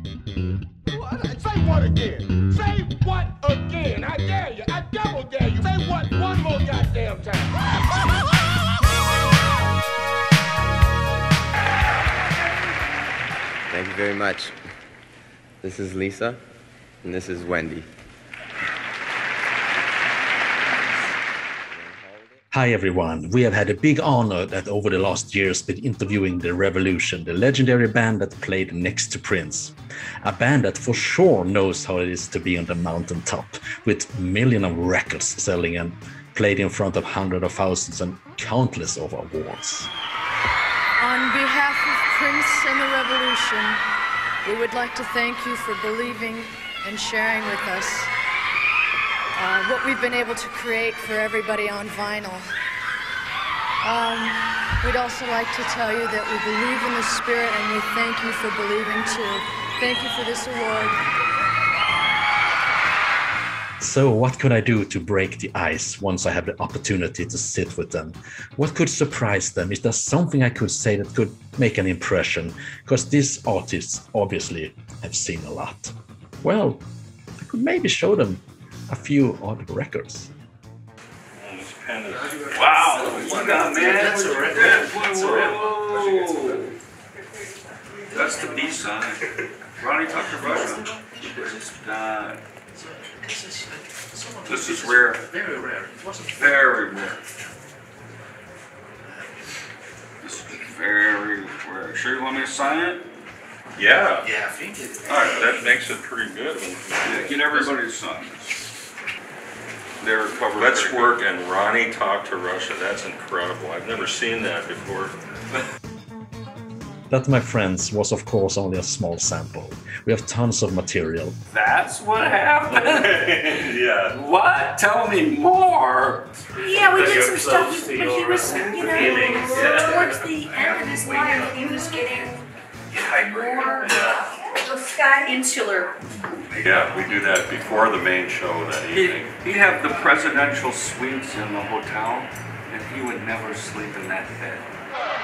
Say what again? Say what again? I dare you. I double dare you. Say what one more goddamn time. Thank you very much. This is Lisa, and this is Wendy. Hi everyone, we have had a big honor that over the last years been interviewing The Revolution, the legendary band that played next to Prince. A band that for sure knows how it is to be on the mountaintop, with millions of records selling and played in front of hundreds of thousands and countless of awards. On behalf of Prince and the Revolution, we would like to thank you for believing and sharing with us what we've been able to create for everybody on vinyl. We'd also like to tell you that we believe in the spirit and we thank you for believing too. Thank you for this award. So what could I do to break the ice once I have the opportunity to sit with them? What could surprise them? Is there something I could say that could make an impression? Because these artists obviously have seen a lot. Well, I could maybe show them a few odd records. Wow! Look out, man! That's a record. Whoa! That's the B-side. Ronnie Tucker Russia. This is rare. Very rare. Very rare. This is very rare. Sure you want me to sign it? Yeah. Yeah, Fink did it. All right, that makes it pretty good. Yeah, get everybody to sign this. They're covered. Let's Work and Ronnie Talk to Russia. That's incredible. I've never seen that before. That, my friends, was of course only a small sample. We have tons of material. That's what happened? Yeah. What? Tell me more. Yeah, we did some stuff when he was, towards the end of his life, he was getting more insular. Yeah, we do that before the main show that evening. He'd have the presidential suites in the hotel, and he would never sleep in that bed.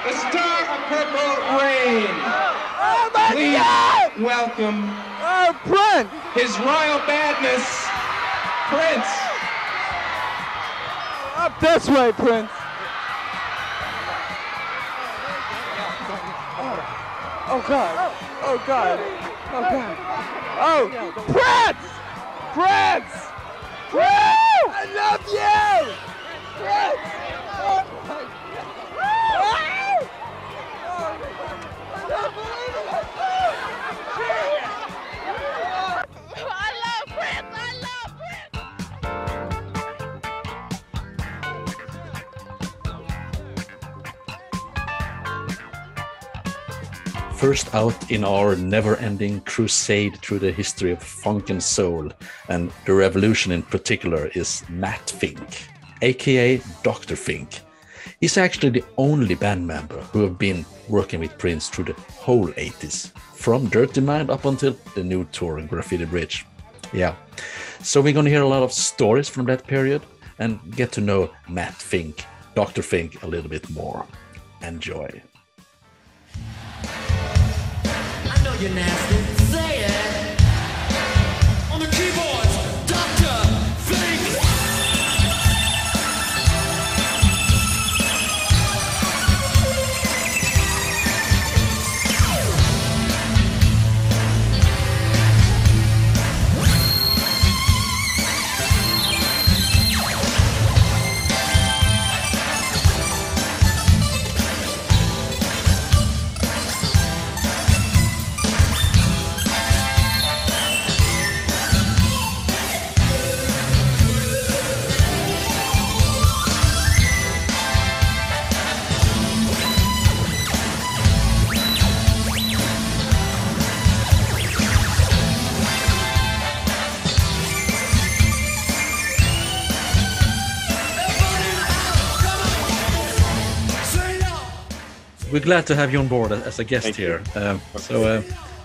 The star of Purple Rain. Oh my God! Welcome Prince! His Royal Badness, Prince. Up this way, Prince. Oh God! Oh God! Oh God! Oh, Prince! Prince! Prince! I love you! Prince! Oh my God! First out in our never-ending crusade through the history of funk and soul, and the revolution in particular, is Matt Fink, aka Dr Fink. He's actually the only band member who have been working with Prince through the whole 80s, from Dirty Mind up until the new tour, Graffiti Bridge. Yeah, so we're gonna hear a lot of stories from that period and get to know Matt Fink, Dr Fink, a little bit more. Enjoy. You're nasty. Say it. On the keyboards, Dr. Fink. We're glad to have you on board as a guest here.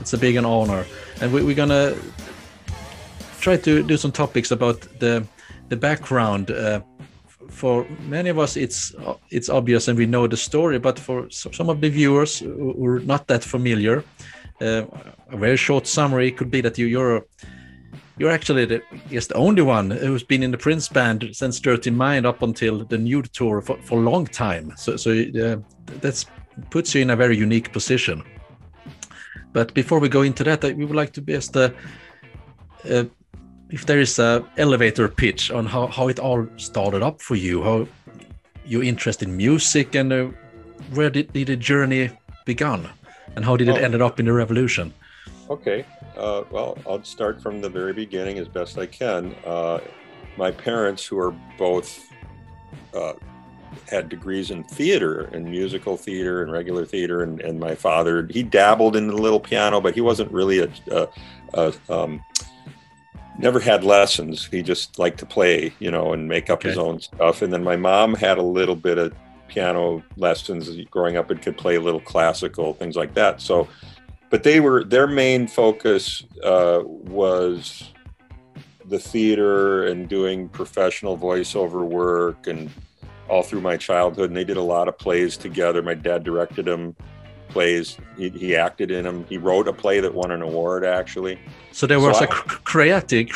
It's a big honor, and we're gonna try to do some topics about the background. For many of us, it's obvious and we know the story, but for some of the viewers who are not that familiar, a very short summary could be that you're actually the only one who's been in the Prince band since Dirty Mind up until the Nude tour for a long time. So that puts you in a very unique position. But before we go into that, we would like to be asked if there is a elevator pitch on how it all started up for you, how your interest in music, and where did the journey begun, and how did it ended up in the Revolution? Okay. Well, I'll start from the very beginning as best I can. My parents, who are both had degrees in theater, and musical theater and regular theater, and my father, he dabbled in the little piano, but he wasn't really never had lessons. He just liked to play, you know, and make up his own stuff. And then my mom had a little bit of piano lessons growing up and could play a little classical, things like that. So, but their main focus was the theater and doing professional voiceover work, and all through my childhood. And they did a lot of plays together. My dad directed them plays. He acted in them. He wrote a play that won an award, actually. So there was a creative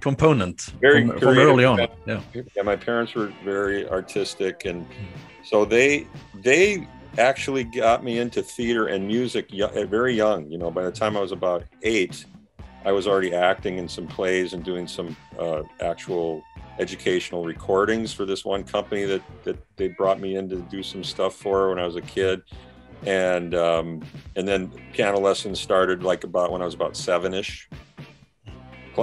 component from early on. Yeah, my parents were very artistic, and so they actually got me into theater and music very young. You know, by the time I was about 8, I was already acting in some plays and doing some actual educational recordings for this one company that they brought me in to do some stuff for when I was a kid. And then piano lessons started like about when I was about 7-ish.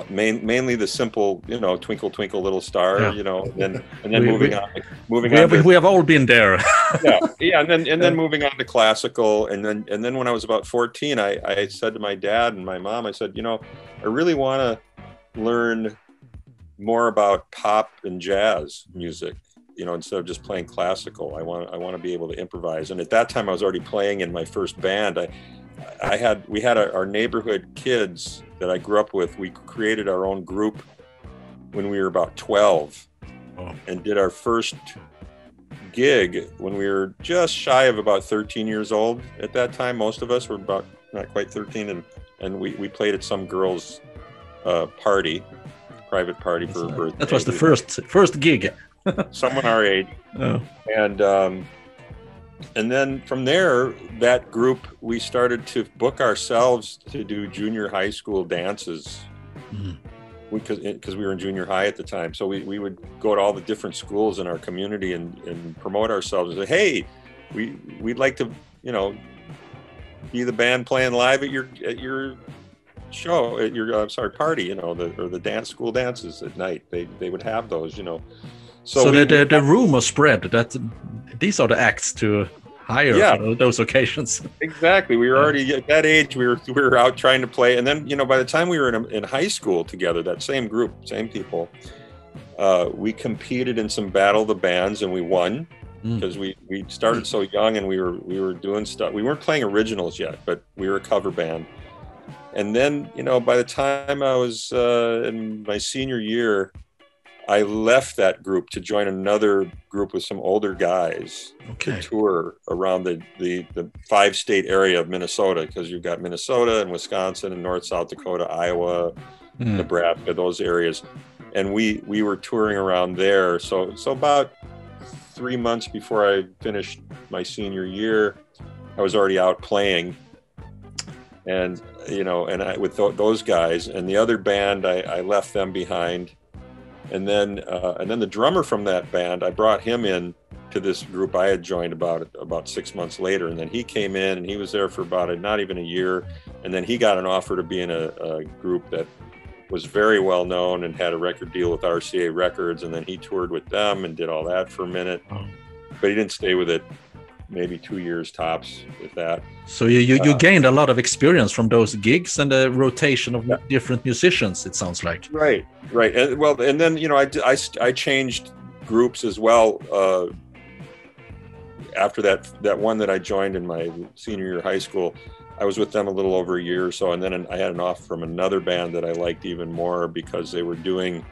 Mainly the simple, you know, Twinkle Twinkle Little Star, you know, and then moving on. We have all been there. and then moving on to classical, and then when I was about 14, I said to my dad and my mom, I said, you know, I really want to learn more about pop and jazz music, you know, instead of just playing classical. I want to be able to improvise. And at that time, I was already playing in my first band. We had our neighborhood kids that I grew up with. We created our own group when we were about 12, and did our first gig when we were just shy of about 13 years old. At that time, most of us were about not quite 13, and we played at some girl's private party for her birthday. That was the first gig. Someone our age. And then from there, that group, we started to book ourselves to do junior high school dances, because we were in junior high at the time. So we would go to all the different schools in our community and promote ourselves and say, hey, we'd like to, you know, be the band playing live at your show, at your party, you know, or the school dances at night. They would have those, you know. So the rumor spread that these are the acts to hire for those occasions. Exactly. We were already at that age. We were out trying to play, and then, you know, by the time we were in high school together, that same group, same people, we competed in some battle of the bands, and we won because we started so young, and we were doing stuff. We weren't playing originals yet, but we were a cover band. And then, you know, by the time I was in my senior year, I left that group to join another group with some older guys to tour around the 5-state area of Minnesota, because you've got Minnesota and Wisconsin and North, South Dakota, Iowa, Nebraska, those areas. And we were touring around there. So about 3 months before I finished my senior year, I was already out playing. And, you know, with those guys, and the other band, I left them behind. And then the drummer from that band, I brought him in to this group I had joined about 6 months later. And then he came in, and he was there for not even a year. And then he got an offer to be in a group that was very well known and had a record deal with RCA Records. And then he toured with them and did all that for a minute, but he didn't stay with it. Maybe 2 years tops, if that. So you gained a lot of experience from those gigs and the rotation of different musicians, it sounds like. Right. And then, you know, I changed groups as well. After that one that I joined in my senior year of high school, I was with them a little over a year or so, and then I had an offer from another band that I liked even more, because they were doing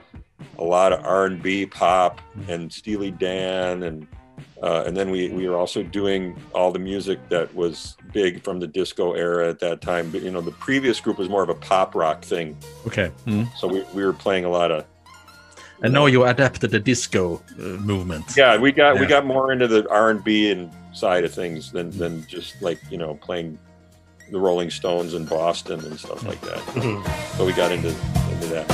a lot of R&B, pop, and Steely Dan, and And then we were also doing all the music that was big from the disco era at that time. But, you know, the previous group was more of a pop rock thing. Okay. So we were playing a lot of... And now you adapted the disco movement. Yeah, we got more into the R&B and side of things than just like, you know, playing the Rolling Stones in Boston and stuff like that. So we got into that.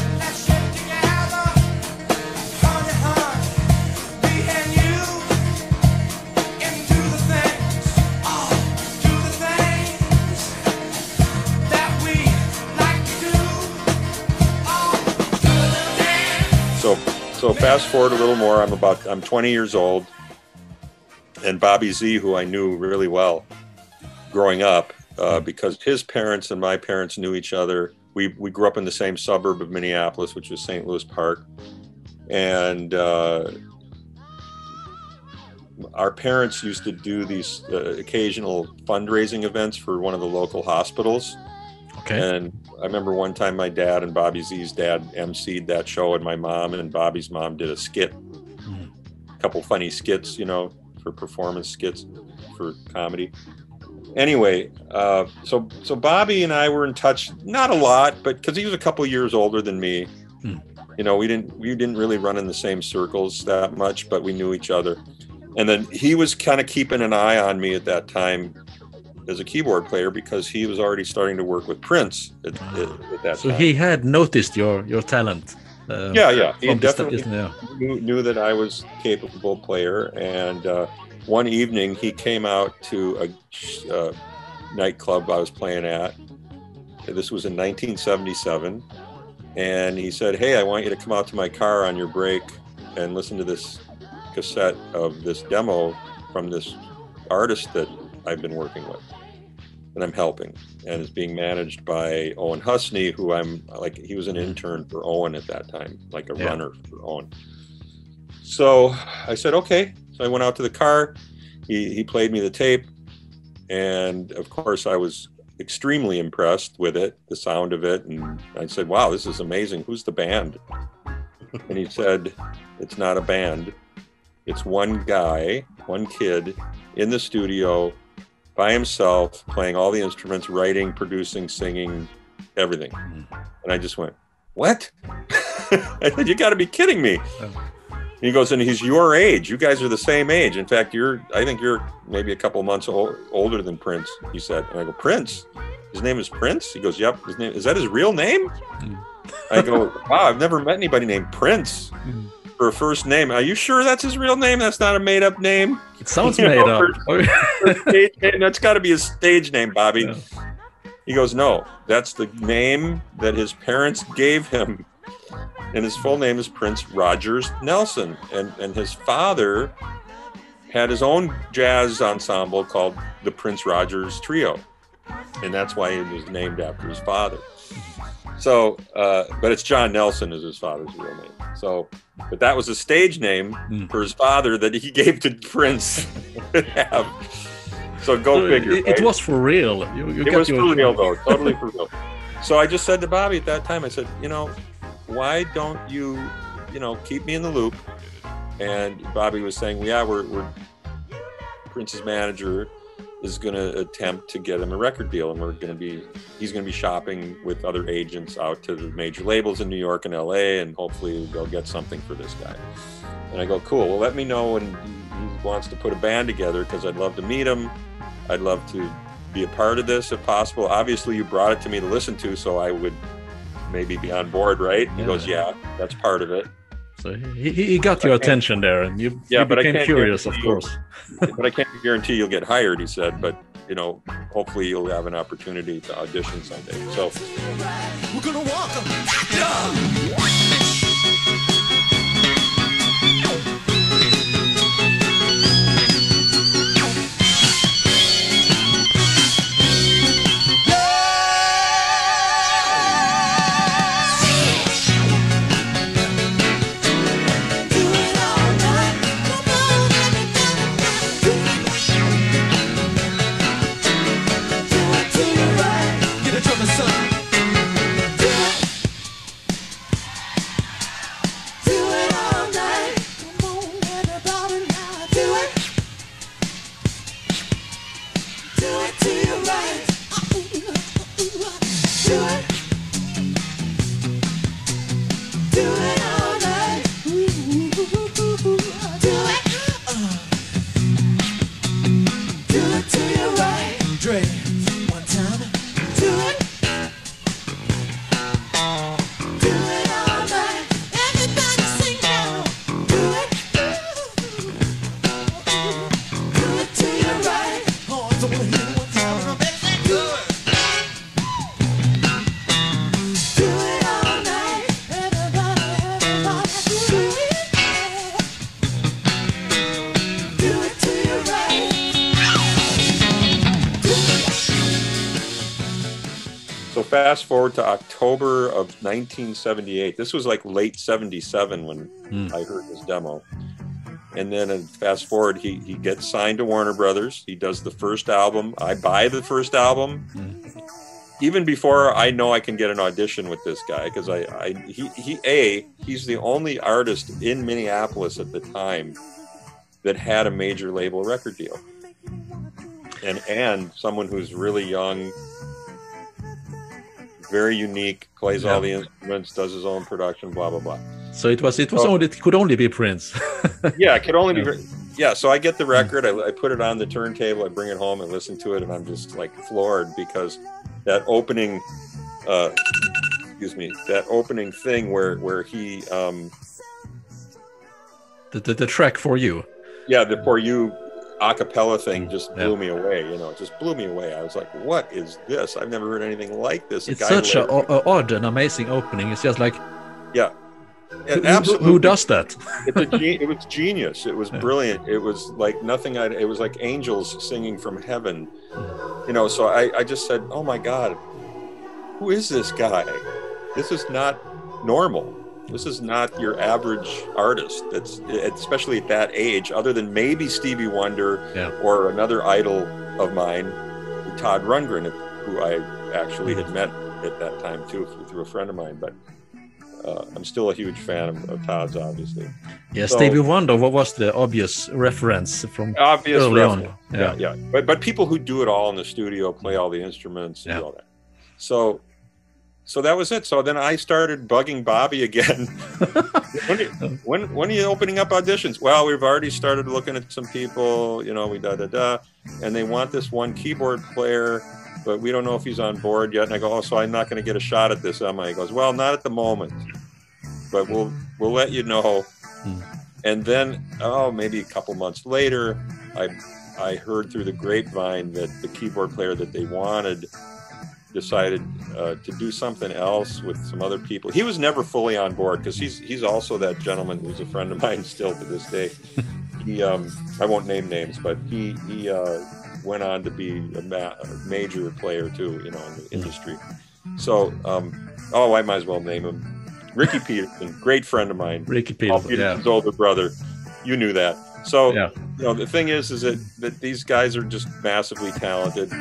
So fast forward a little more, I'm 20 years old, and Bobby Z, who I knew really well growing up, because his parents and my parents knew each other. We grew up in the same suburb of Minneapolis, which was St. Louis Park. And our parents used to do these occasional fundraising events for one of the local hospitals. Okay. And I remember one time my dad and Bobby Z's dad emceed that show, and my mom and Bobby's mom did a skit, a couple funny skits, you know, for performance skits for comedy. Anyway, so Bobby and I were in touch, not a lot, but because he was a couple years older than me, you know, we didn't really run in the same circles that much, but we knew each other. And then he was kind of keeping an eye on me at that time as a keyboard player, because he was already starting to work with Prince at that time. So he had noticed your talent. Yeah. He definitely knew that I was a capable player. And one evening he came out to a nightclub I was playing at. This was in 1977. And he said, "Hey, I want you to come out to my car on your break and listen to this cassette of this demo from this artist that I've been working with, and I'm helping, and it's being managed by Owen Husney, who he was an intern for Owen at that time, like a runner for Owen." So I said, okay. So I went out to the car, he played me the tape, and of course I was extremely impressed with it, the sound of it, and I said, "Wow, this is amazing. Who's the band?" And he said, "It's not a band. It's one guy, one kid in the studio by himself, playing all the instruments, writing, producing, singing, everything." And I just went, "What?" I said, "You got to be kidding me." And he goes, "And he's your age. You guys are the same age. In fact, I think you're maybe a couple months older than Prince," he said. And I go, "Prince? His name is Prince?" He goes, "Yep. Is that his real name?" I go, "Wow, I've never met anybody named Prince for a first name. Are you sure that's his real name? That's not a made-up name?" It sounds made up. That's got to be his stage name, Bobby. Yeah. He goes, "No, that's the name that his parents gave him. And his full name is Prince Rogers Nelson. And his father had his own jazz ensemble called the Prince Rogers Trio. And that's why it was named after his father." So, but it's John Nelson is his father's real name. So, but that was a stage name for his father that he gave to Prince. So go figure. It was for real. It was for real, though. Totally for real. So I just said to Bobby at that time, I said, "You know, why don't you, keep me in the loop?" And Bobby was saying, "Yeah, we're Prince's manager is going to attempt to get him a record deal, and he's going to be shopping with other agents out to the major labels in New York and LA, and hopefully they'll get something for this guy." And I go, "Cool. Well, let me know when he wants to put a band together, because I'd love to meet him. I'd love to be a part of this if possible. Obviously, you brought it to me to listen to, so I would maybe be on board, right?" He goes, "Yeah, that's part of it." So he got your attention there, and you became curious, of course. But I can't guarantee you'll get hired, he said. But, hopefully you'll have an opportunity to audition someday. So we're gonna walk 'em. fast forward to October of 1978. This was like late 77 when I heard this demo. And then fast forward, he gets signed to Warner Brothers. He does the first album. I buy the first album. Even before I know I can get an audition with this guy, because he's the only artist in Minneapolis at the time that had a major label record deal. And someone who's really young, very unique, plays all the instruments, does his own production, blah blah blah. So it could only be Prince. Yeah, it could only be. Yeah, so I get the record, I put it on the turntable, I bring it home and listen to it, and I'm just like floored because that opening, that opening thing where he, the track For You. Yeah, the For You a cappella thing just blew me away. You know, it just blew me away. I was like, what is this? I've never heard anything like this. It's such an odd and amazing opening. It's just like, yeah. Absolutely. Who does that? It was genius. It was brilliant. It was like nothing. It was like angels singing from heaven. You know. So I just said, "Oh my God, who is this guy? This is not normal. This is not your average artist. That's especially at that age. Other than maybe Stevie Wonder or another idol of mine, Todd Rundgren, who I actually had met at that time too through a friend of mine, but." I'm still a huge fan of Todd's, obviously. Yeah, so, Stevie Wonder. What was the obvious reference from early on? Yeah. But people who do it all in the studio, play all the instruments, and do all that. So that was it. So then I started bugging Bobby again. when are you opening up auditions? Well, we've already started looking at some people. You know, we and they want this one keyboard player, but we don't know if he's on board yet. And I go, oh, so I'm not going to get a shot at this, am I? He goes, well, not at the moment, but we'll let you know. And then, maybe a couple months later, I heard through the grapevine that the keyboard player that they wanted decided to do something else with some other people. He was never fully on board because he's also that gentleman who's a friend of mine still to this day. He I won't name names, but he went on to be a major player too, you know, in the industry. So, I might as well name him. Ricky Peterson, great friend of mine. Ricky Peterson, Paul Peterson's older brother. You knew that. So, you know, the thing is that these guys are just massively talented.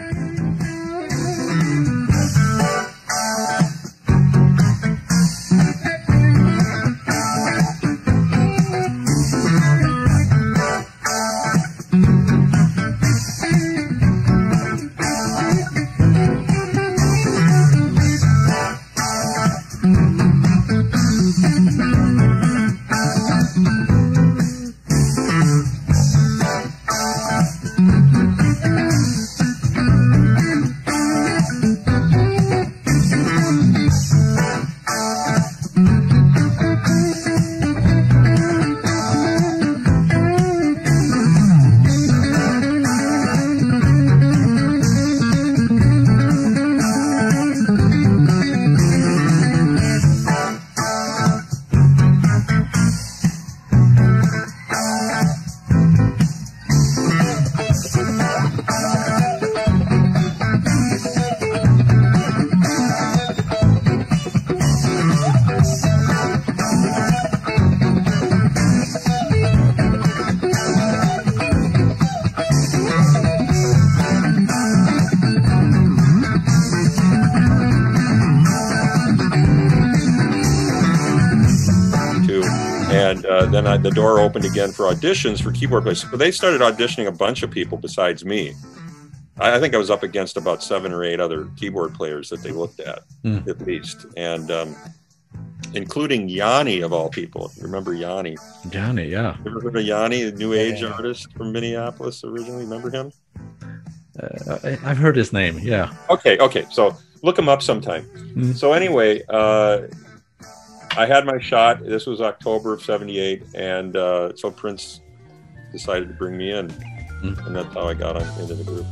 Then the door opened again for auditions for keyboard players. But they started auditioning a bunch of people besides me. I think I was up against about 7 or 8 other keyboard players that they looked at least. And including Yanni, of all people. Remember Yanni? Yanni, yeah. You ever heard of Yanni, the new age artist from Minneapolis originally? Remember him? I've heard his name, yeah. Okay. So look him up sometime. So anyway, I had my shot. This was October of '78, and so Prince decided to bring me in, and that's how I got into the group.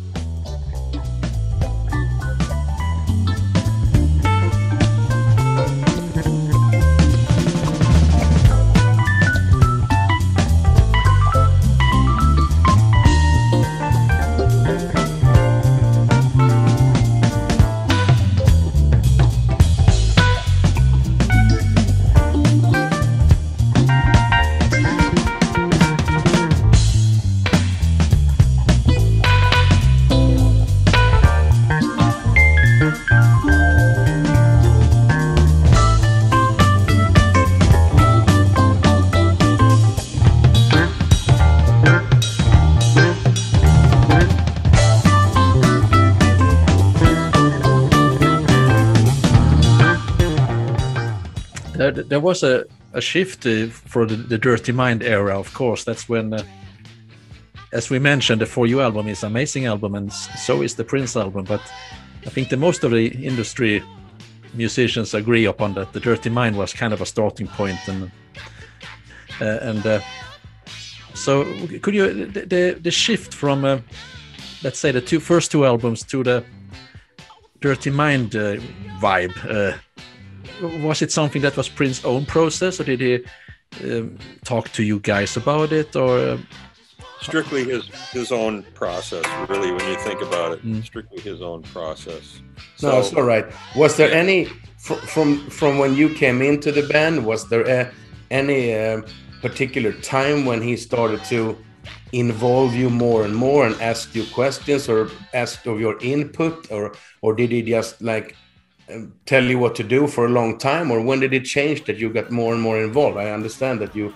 There was a shift for the Dirty Mind era, of course. That's when, as we mentioned, the For You album is an amazing album, and so is the Prince album. But I think the most of the industry musicians agree upon that the Dirty Mind was kind of a starting point, and so could you the shift from let's say the first two albums to the Dirty Mind vibe? Was it something that was Prince's own process, or did he talk to you guys about it, or strictly his own process? Really, when you think about it, strictly his own process. So, no, it's all right. Was there any from when you came into the band? Was there any particular time when he started to involve you more and more and ask you questions or ask of your input, or did he just like tell you what to do for a long time, or when did it change that you got more and more involved? I understand that you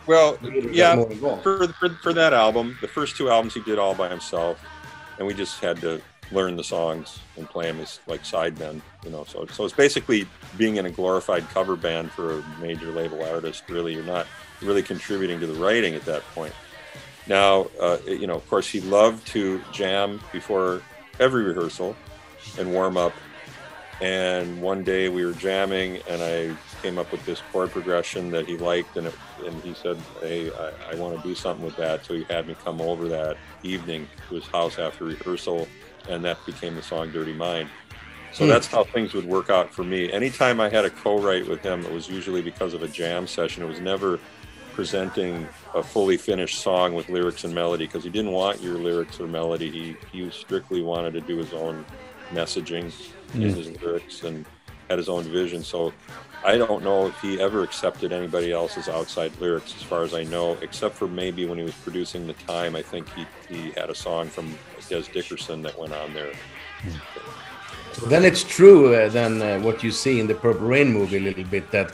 yeah, more involved. For that album, the first two albums he did all by himself, and we just had to learn the songs and play them as like sidemen, you know. So it's basically being in a glorified cover band for a major label artist. Really, you're not really contributing to the writing at that point. Now, you know, of course, he loved to jam before every rehearsal and warm up. And one day we were jamming, and I came up with this chord progression that he liked, and he said, "Hey, I want to do something with that." So he had me come over that evening to his house after rehearsal, and that became the song "Dirty Mind." So that's how things would work out for me. Anytime I had a co-write with him, it was usually because of a jam session. It was never presenting a fully finished song with lyrics and melody, because he didn't want your lyrics or melody. He strictly wanted to do his own messaging in his lyrics and had his own vision. So I don't know if he ever accepted anybody else's outside lyrics, as far as I know, except for maybe when he was producing The Time. I think he had a song from Des Dickerson that went on there. So then it's true what you see in the Purple Rain movie a little bit, that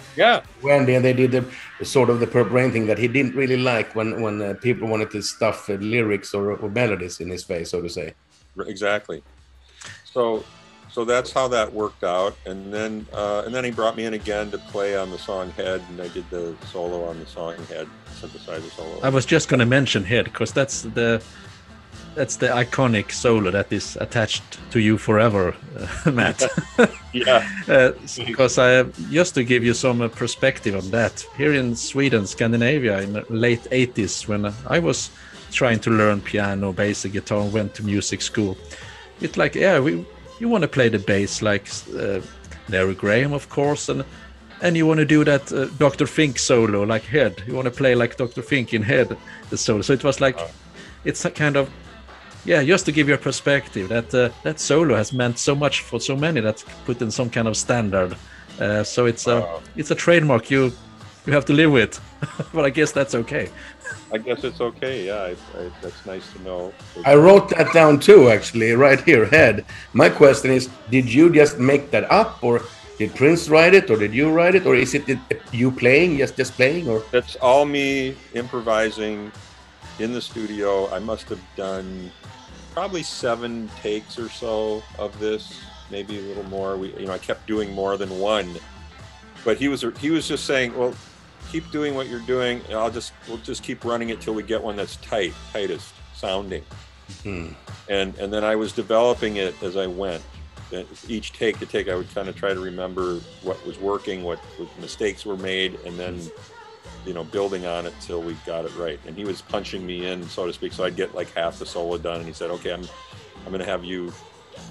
when they did the sort of the Purple Rain thing, that he didn't really like when people wanted to stuff lyrics or melodies in his face, so to say. Exactly. So that's how that worked out, and then he brought me in again to play on the song Head, and I did the solo on the song Head, synthesizer solo. I was just going to mention Head, because that's the iconic solo that is attached to you forever, Matt. Yeah. Because just to give you some perspective on that, here in Sweden, Scandinavia, in the late 80s, when I was trying to learn piano, bass, and guitar, and went to music school, it's like, you want to play the bass like Larry Graham, of course, and you want to do that Dr. Fink solo like Head. You want to play like Dr. Fink in Head, the solo. So it was like, it's a kind of, just to give you a perspective, that solo has meant so much for so many that put in some kind of standard. So it's a trademark you have to live with, but I guess that's okay. I guess it's okay. Yeah, that's nice to know. I wrote that down too, actually, right here, Head. My question is, did you just make that up, or did Prince write it, or did you write it, or is it you playing, just playing, or? That's all me improvising in the studio. I must have done probably 7 takes or so of this, maybe a little more. I kept doing more than one, but he was just saying, well, keep doing what you're doing. We'll just keep running it till we get one that's tightest sounding. And then I was developing it as I went. Each take to take, I would kind of try to remember what was working, what mistakes were made, and then building on it till we got it right. And he was punching me in, so to speak. So I'd get like half the solo done, and he said, "Okay, I'm going to have you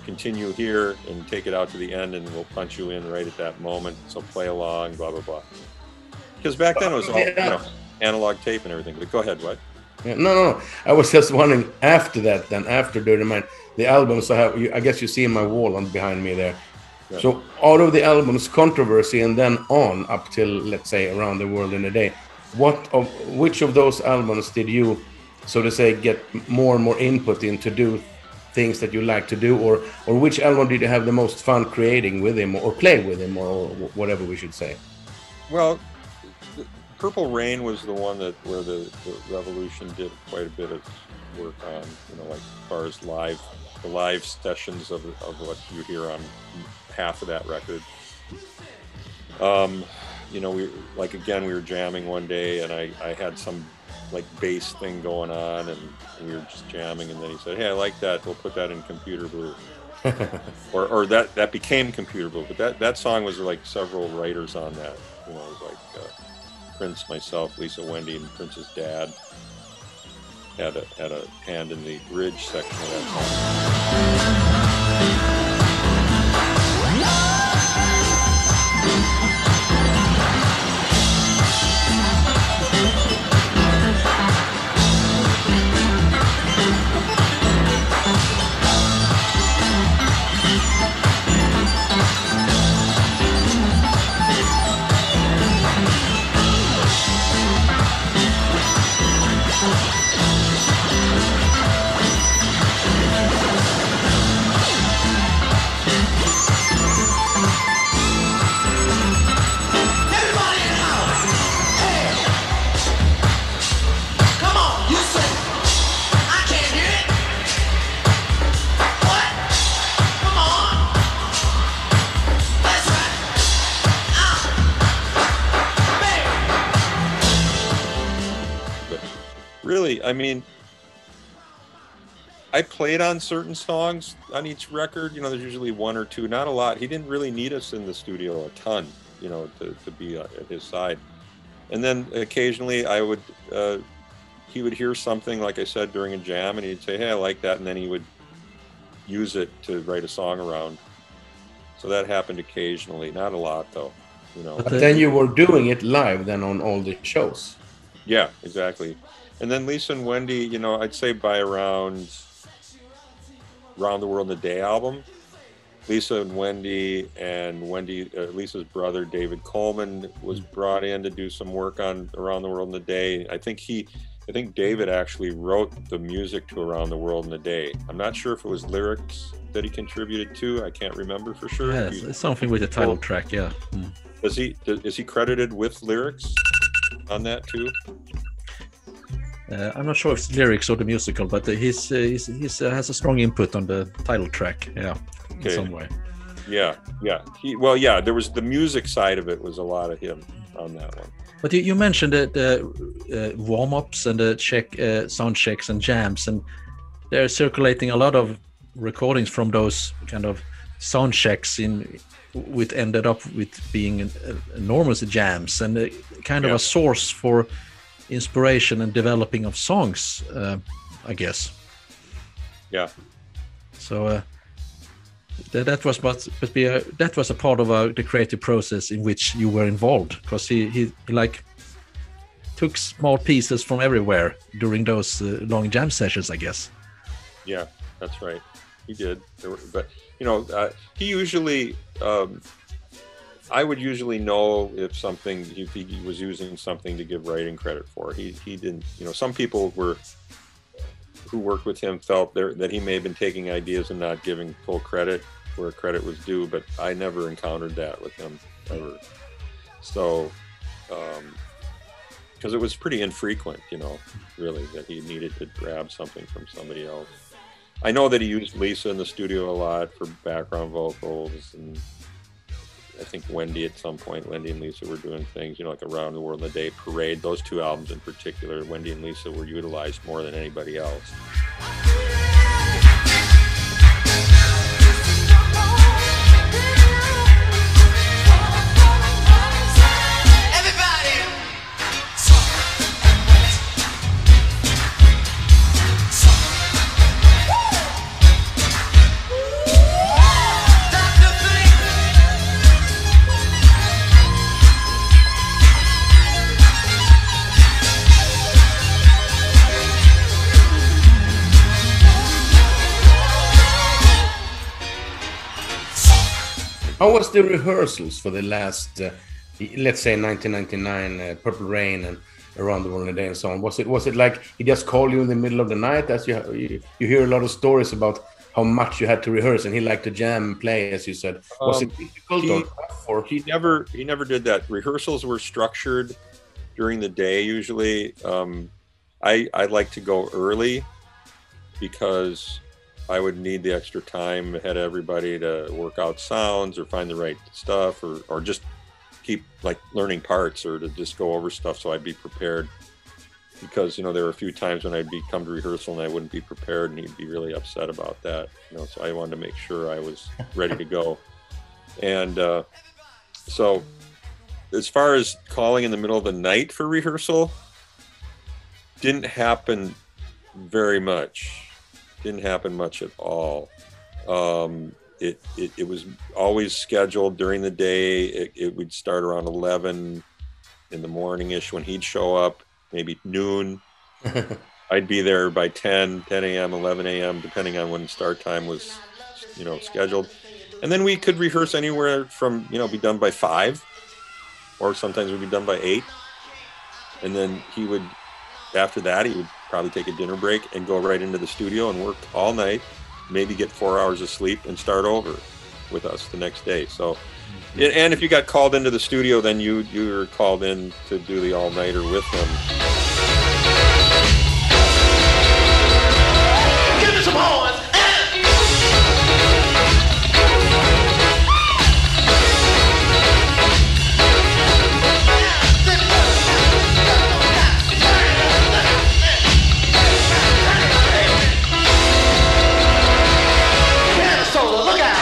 continue here and take it out to the end, and we'll punch you in right at that moment. So play along, blah blah blah." Because back then it was all analog tape and everything. But go ahead, what? No. I was just wondering, after that, then after Dirty Mind, the albums I guess you see in my wall behind me there. Yeah. So out of the albums Controversy and then on up till, let's say, Around the World in a Day, which of those albums did you, so to say, get more and more input in to do things that you like to do, or which album did you have the most fun creating with him, or play with him, or whatever we should say? Well, Purple Rain was the one where the Revolution did quite a bit of work on, like as far as the live sessions of what you hear on half of that record. you know, we were jamming one day, and I had some like bass thing going on, and we were just jamming, and then he said, "Hey, I like that. We'll put that in Computer Blue." or that became Computer Blue. But that song was like several writers on that. You know, it was like Prince, myself, Lisa, Wendy, and Prince's dad had a hand in the bridge section of that song. Really, I mean, I played on certain songs on each record. You know, there's usually one or two, not a lot. He didn't really need us in the studio a ton, you know, to be at his side. And then occasionally he would hear something, like I said, during a jam, and he'd say, "Hey, I like that," and then he would use it to write a song around. So that happened occasionally, not a lot though, you know. But then you were doing it live then on all the shows. Yeah, exactly. And then Lisa and Wendy, you know, I'd say by around the World in a Day album, Lisa and Wendy, Lisa's brother David Coleman was brought in to do some work on Around the World in a Day. I think David actually wrote the music to Around the World in a Day. I'm not sure if it was lyrics that he contributed to. I can't remember for sure. Yeah, it's something with the title track. Yeah. Is he credited with lyrics on that too? I'm not sure if it's lyrics or the musical, but he has a strong input on the title track. Yeah, in some way. Yeah. There was the music side of it was a lot of him on that one. But you mentioned the warm-ups and the sound checks and jams, and they're circulating a lot of recordings from those kind of sound checks which ended up with being enormous jams and kind of a source for inspiration and developing of songs, I guess. Yeah. So that was a part of the creative process in which you were involved, because he like took small pieces from everywhere during those long jam sessions, I guess. Yeah, that's right. He did. But you know, he usually. I would usually know if he was using something to give writing credit for. He didn't, you know, some people who worked with him felt that he may have been taking ideas and not giving full credit where credit was due, but I never encountered that with him ever. So, because it was pretty infrequent, you know, really, that he needed to grab something from somebody else. I know that he used Lisa in the studio a lot for background vocals, and I think Wendy at some point, Wendy and Lisa were doing things, you know, like Around the World in a Day, Parade, those two albums in particular, Wendy and Lisa were utilized more than anybody else. How was the rehearsals for the last, let's say 1999, Purple Rain and Around the World in a Day and so on? Was it like he just called you in the middle of the night, as you hear a lot of stories about how much you had to rehearse, and he liked to jam and play, as you said. Was it difficult or he never did that. Rehearsals were structured during the day usually. I like to go early because I would need the extra time ahead of everybody to work out sounds or find the right stuff or just keep like learning parts or to just go over stuff so I'd be prepared. Because, you know, there were a few times when I'd come to rehearsal and I wouldn't be prepared, and he'd be really upset about that. You know, so I wanted to make sure I was ready to go. And so as far as calling in the middle of the night for rehearsal, didn't happen very much. Didn't happen much at all. It was always scheduled during the day. It would start around 11 in the morning-ish when he'd show up. Maybe noon. I'd be there by 10 a.m., 11 a.m., depending on when start time was, you know, scheduled. And then we could rehearse anywhere from, you know, be done by 5, or sometimes we'd be done by 8. And then after that, he would probably take a dinner break and go right into the studio and work all night, maybe get 4 hours of sleep and start over with us the next day. So, and if you got called into the studio, then you were called in to do the all-nighter with him. Give me some horns. Look out!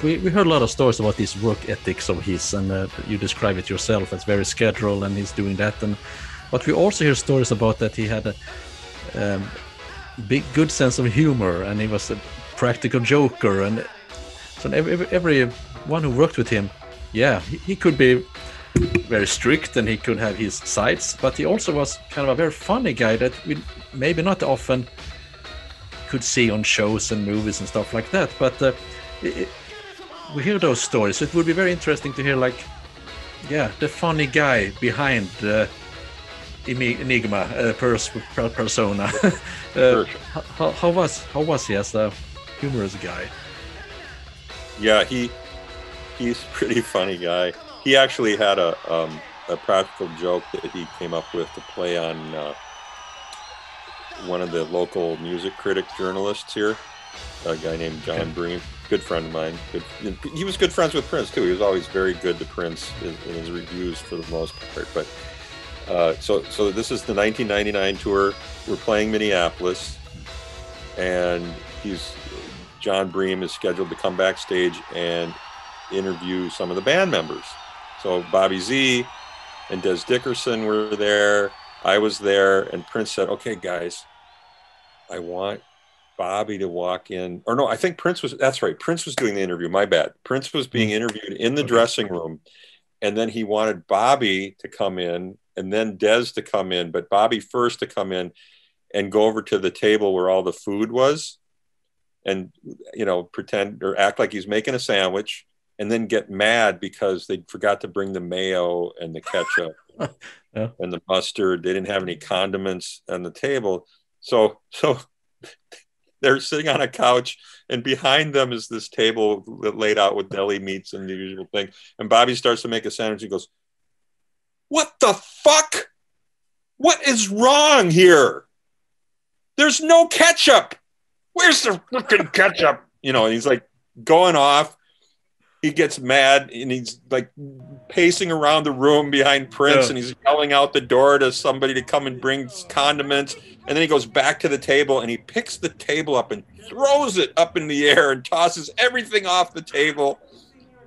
We heard a lot of stories about this work ethics of his, and you describe it yourself as very scheduled, and he's doing that. But we also hear stories about that he had a good sense of humor, and he was a practical joker. And so everyone who worked with him, yeah, he could be very strict and he could have his sides, but he also was kind of a very funny guy that we maybe not often could see on shows and movies and stuff like that. But we hear those stories, so it would be very interesting to hear, like, yeah, the funny guy behind the enigma persona. How was he as a humorous guy? Yeah, he's a pretty funny guy. He actually had a practical joke that he came up with to play on one of the local music critic journalists here, a guy named John Bream. Good friend of mine. He was good friends with Prince too. He was always very good to Prince in his reviews for the most part. But so this is the 1999 tour. We're playing Minneapolis, and John Bream is scheduled to come backstage and interview some of the band members. So Bobby Z and Des Dickerson were there. I was there, and Prince said, "Okay, guys, I want Bobby to walk in," or no, I think Prince was, that's right, Prince was doing the interview, my bad. Prince was being interviewed in the dressing room, and then he wanted Bobby to come in and then Des to come in, but Bobby first to come in and go over to the table where all the food was and, you know, pretend or act like he's making a sandwich, and then get mad because they forgot to bring the mayo and the ketchup and the mustard. They didn't have any condiments on the table. So they're sitting on a couch, and behind them is this table laid out with deli meats and the usual thing. And Bobby starts to make a sandwich. He goes, "What the fuck? What is wrong here? There's no ketchup. Where's the freaking ketchup?" You know, and he's like going off. He gets mad, and he's like pacing around the room behind Prince, and he's yelling out the door to somebody to come and bring condiments. And then he goes back to the table, and he picks the table up and throws it up in the air and tosses everything off the table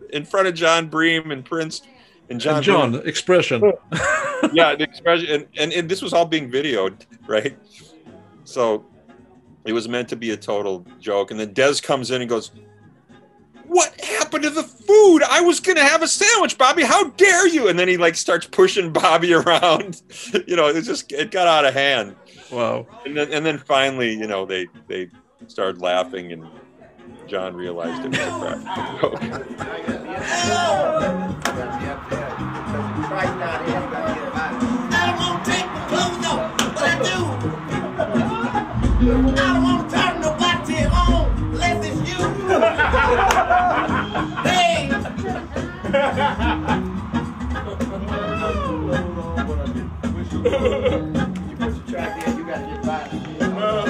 in front of John Bream and Prince. And John, expression. Yeah, the expression, and this was all being videoed, right? So it was meant to be a total joke. And then Des comes in and goes, "What happened to the food? I was going to have a sandwich, Bobby. How dare you?" And then he like starts pushing Bobby around. You know, it got out of hand. Wow. And then finally, you know, they started laughing, and John realized it was a practical joke. I don't want to take my clothes off, but I do. I don't want to turn nobody on unless it's you. Hey. You put your track in, you got to get by.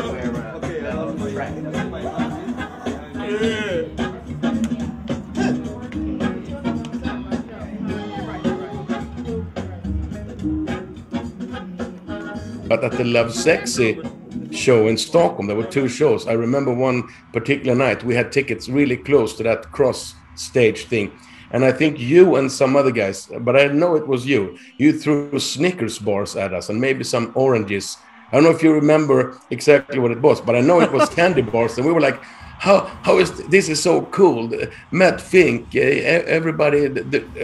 Okay, that's the track. But at the Love Sexy show in Stockholm, there were 2 shows. I remember one particular night, we had tickets really close to that cross stage thing. And I think you and some other guys, but I know it was you threw Snickers bars at us and maybe some oranges. I don't know if you remember exactly what it was, but I know it was candy bars. And we were like, how is this is so cool. Matt Fink, everybody,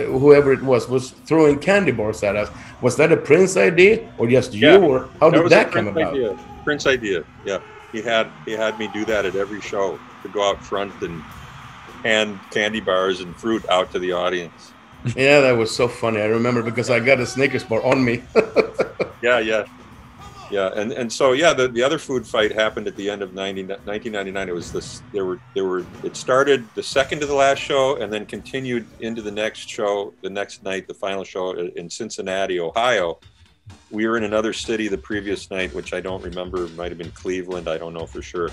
whoever it was throwing candy bars at us. Was that a Prince idea or just you, or how did that come about? Prince idea, yeah. He had me do that at every show, to go out front and hand candy bars and fruit out to the audience. Yeah, that was so funny. I remember because I got a Snickers bar on me. Yeah, and so yeah, the other food fight happened at the end of 1999. It was this. It started the second to the last show, and then continued into the next show, the next night, the final show in Cincinnati, Ohio. We were in another city the previous night, which I don't remember. It might have been Cleveland. I don't know for sure.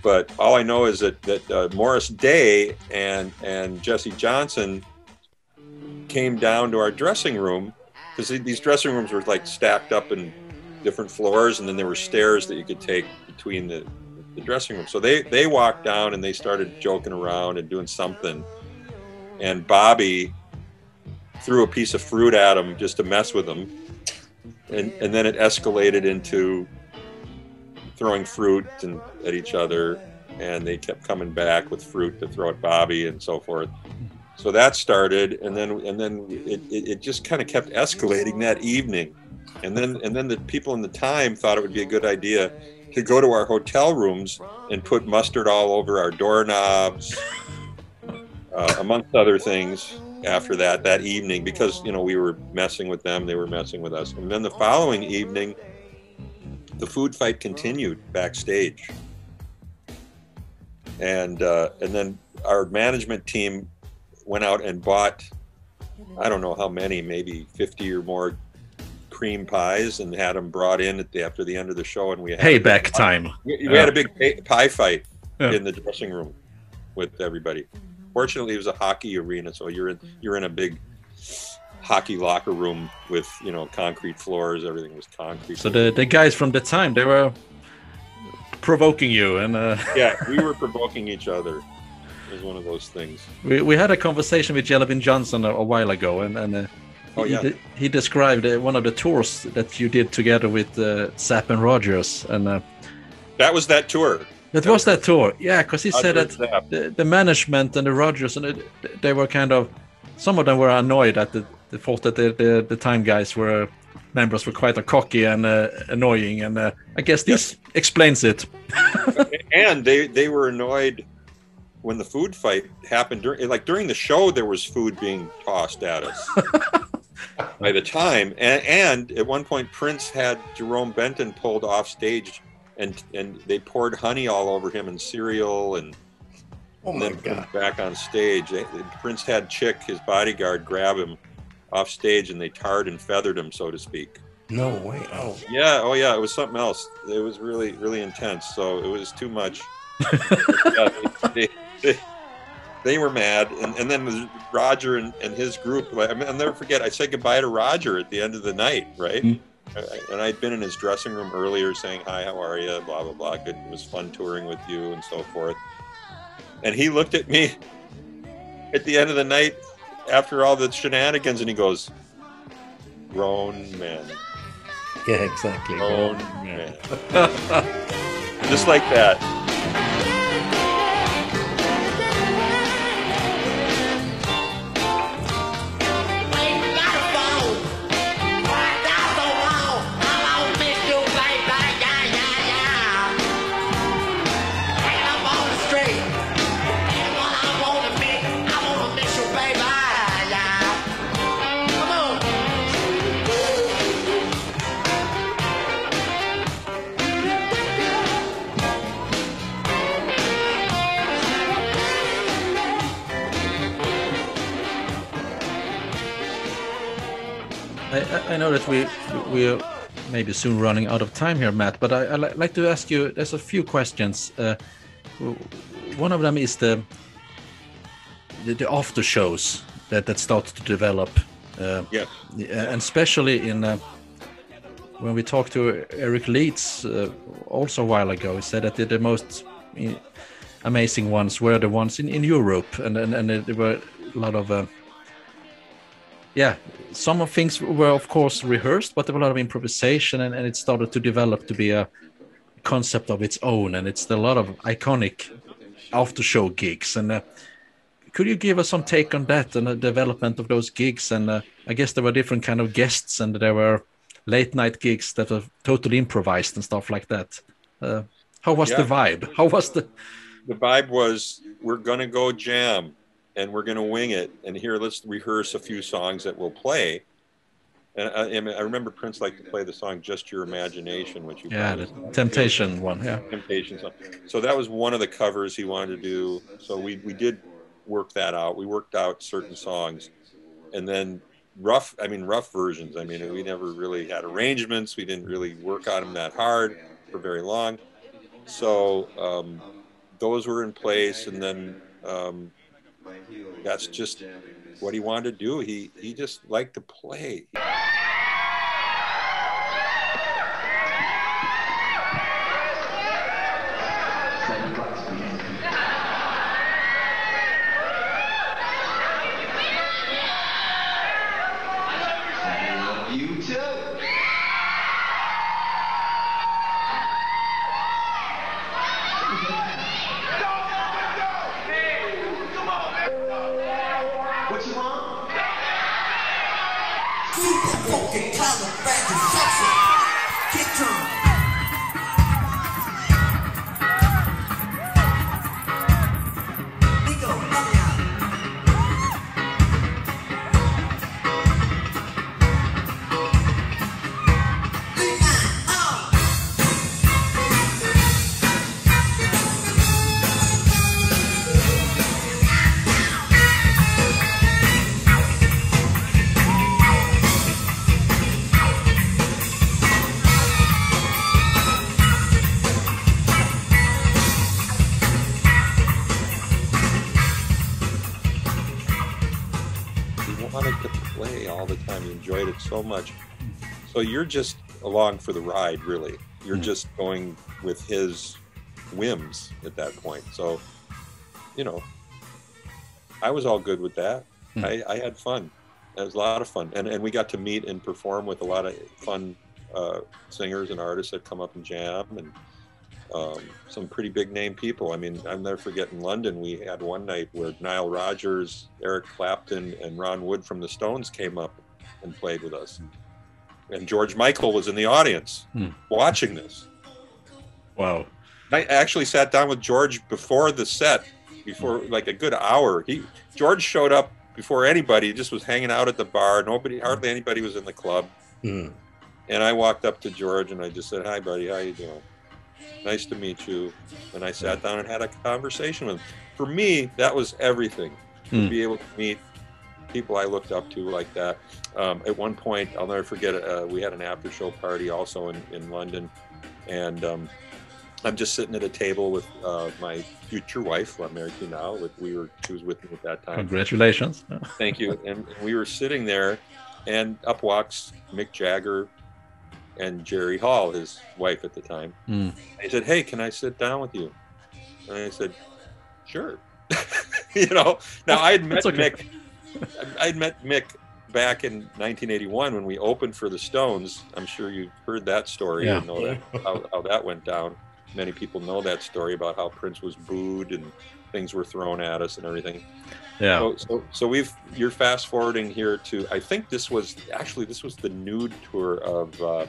But all I know is that Morris Day and Jesse Johnson came down to our dressing room, because these dressing rooms were like stacked up in different floors, and then there were stairs that you could take between the dressing rooms. So they walked down and they started joking around and doing something. And Bobby threw a piece of fruit at him just to mess with him. And then it escalated into throwing fruit at each other, and they kept coming back with fruit to throw at Bobby and so forth. So that started, and then it just kind of kept escalating that evening. And then the people in the time thought it would be a good idea to go to our hotel rooms and put mustard all over our doorknobs, amongst other things. After that evening, because we were messing with them, they were messing with us. And then the following evening, the food fight continued backstage. And then our management team went out and bought, I don't know how many, maybe 50 or more cream pies, and had them brought in after the end of the show. And we had payback time. We had a big pie fight in the dressing room with everybody. Fortunately, it was a hockey arena, so you're in a big hockey locker room with concrete floors. Everything was concrete. So the guys from the time, they were provoking you, and yeah, we were provoking each other. It was one of those things. We had a conversation with Jellybean Johnson a while ago, and he described one of the tours that you did together with Zapp and Rogers, and that was that tour. That was that tour, yeah, because he said that the management and the Rogers, and they were kind of, some of them were annoyed at the thought that the time guys members were quite cocky and annoying, and I guess this explains it. And they were annoyed when the food fight happened. During the show, there was food being tossed at us by the time, and at one point Prince had Jerome Benton pulled off stage. And they poured honey all over him and cereal, and then put him back on stage. Prince had Chick, his bodyguard, grab him off stage, and they tarred and feathered him, so to speak. No way! Oh yeah, it was something else. It was really, really intense. So it was too much. They were mad, and then Roger and his group. I'll never forget. I said goodbye to Roger at the end of the night, right? Mm-hmm. And I'd been in his dressing room earlier saying, "Hi, how are you? Blah, blah, blah. Good. It was fun touring with you," and so forth. And he looked at me at the end of the night after all the shenanigans, and he goes, grown men. Yeah, exactly. Grown men. Just like that. I know that we are maybe soon running out of time here, Matt, but I like to ask you, there's a few questions. One of them is the after shows that started to develop. Yeah. And especially in when we talked to Eric Leeds also a while ago, he said that the most amazing ones were the ones in Europe, and there were a lot of some of things were of course rehearsed, but there were a lot of improvisation, and it started to develop to be a concept of its own, and it's a lot of iconic after show gigs. And could you give us some take on that and the development of those gigs? And I guess there were different kind of guests, and there were late night gigs that were totally improvised and stuff like that. How was the vibe? How was the vibe? Was, we're gonna go jam and we're gonna wing it, and here, let's rehearse a few songs that we'll play. And I remember Prince liked to play the song "Just Your Imagination," which the Temptation one, Temptation song. So that was one of the covers he wanted to do. So we did work that out. We worked out certain songs, and then rough versions. I mean, we never really had arrangements. We didn't really work on them that hard for very long. So those were in place, and then that's just what he wanted to do. He just liked to play. You too. What you want? Super funky califragilistic. Get drunk. Enjoyed it so much. So you're just along for the ride, really. You're just going with his whims at that point. So, you know, I was all good with that. I had fun. It was a lot of fun. And we got to meet and perform with a lot of fun singers and artists that come up and jam, and some pretty big name people. I mean, I'll never forget in London, we had one night where Nile Rodgers, Eric Clapton, and Ron Wood from the Stones came up and played with us. And George Michael was in the audience watching this. Wow. I actually sat down with George before the set, before like a good hour. George showed up before anybody, just was hanging out at the bar. Hardly anybody was in the club. And I walked up to George and I just said, "Hi buddy, how you doing? Nice to meet you." And I sat down and had a conversation with him. For me, that was everything. To be able to meet people I looked up to like that. At one point, I'll never forget, we had an after show party also in London, and I'm just sitting at a table with my future wife, who I'm married to now. She was with me at that time. Congratulations. Thank you. And we were sitting there, and up walks Mick Jagger and Jerry Hall, his wife at the time. He said, "Hey, can I sit down with you?" And I said, "Sure." You know, now I had met Mick. I'd met Mick back in 1981 when we opened for the Stones. I'm sure you've heard that story. Yeah. You know that, how that went down. Many people know that story about how Prince was booed and things were thrown at us and everything. Yeah. So you're fast forwarding here to, I think this was the nude tour of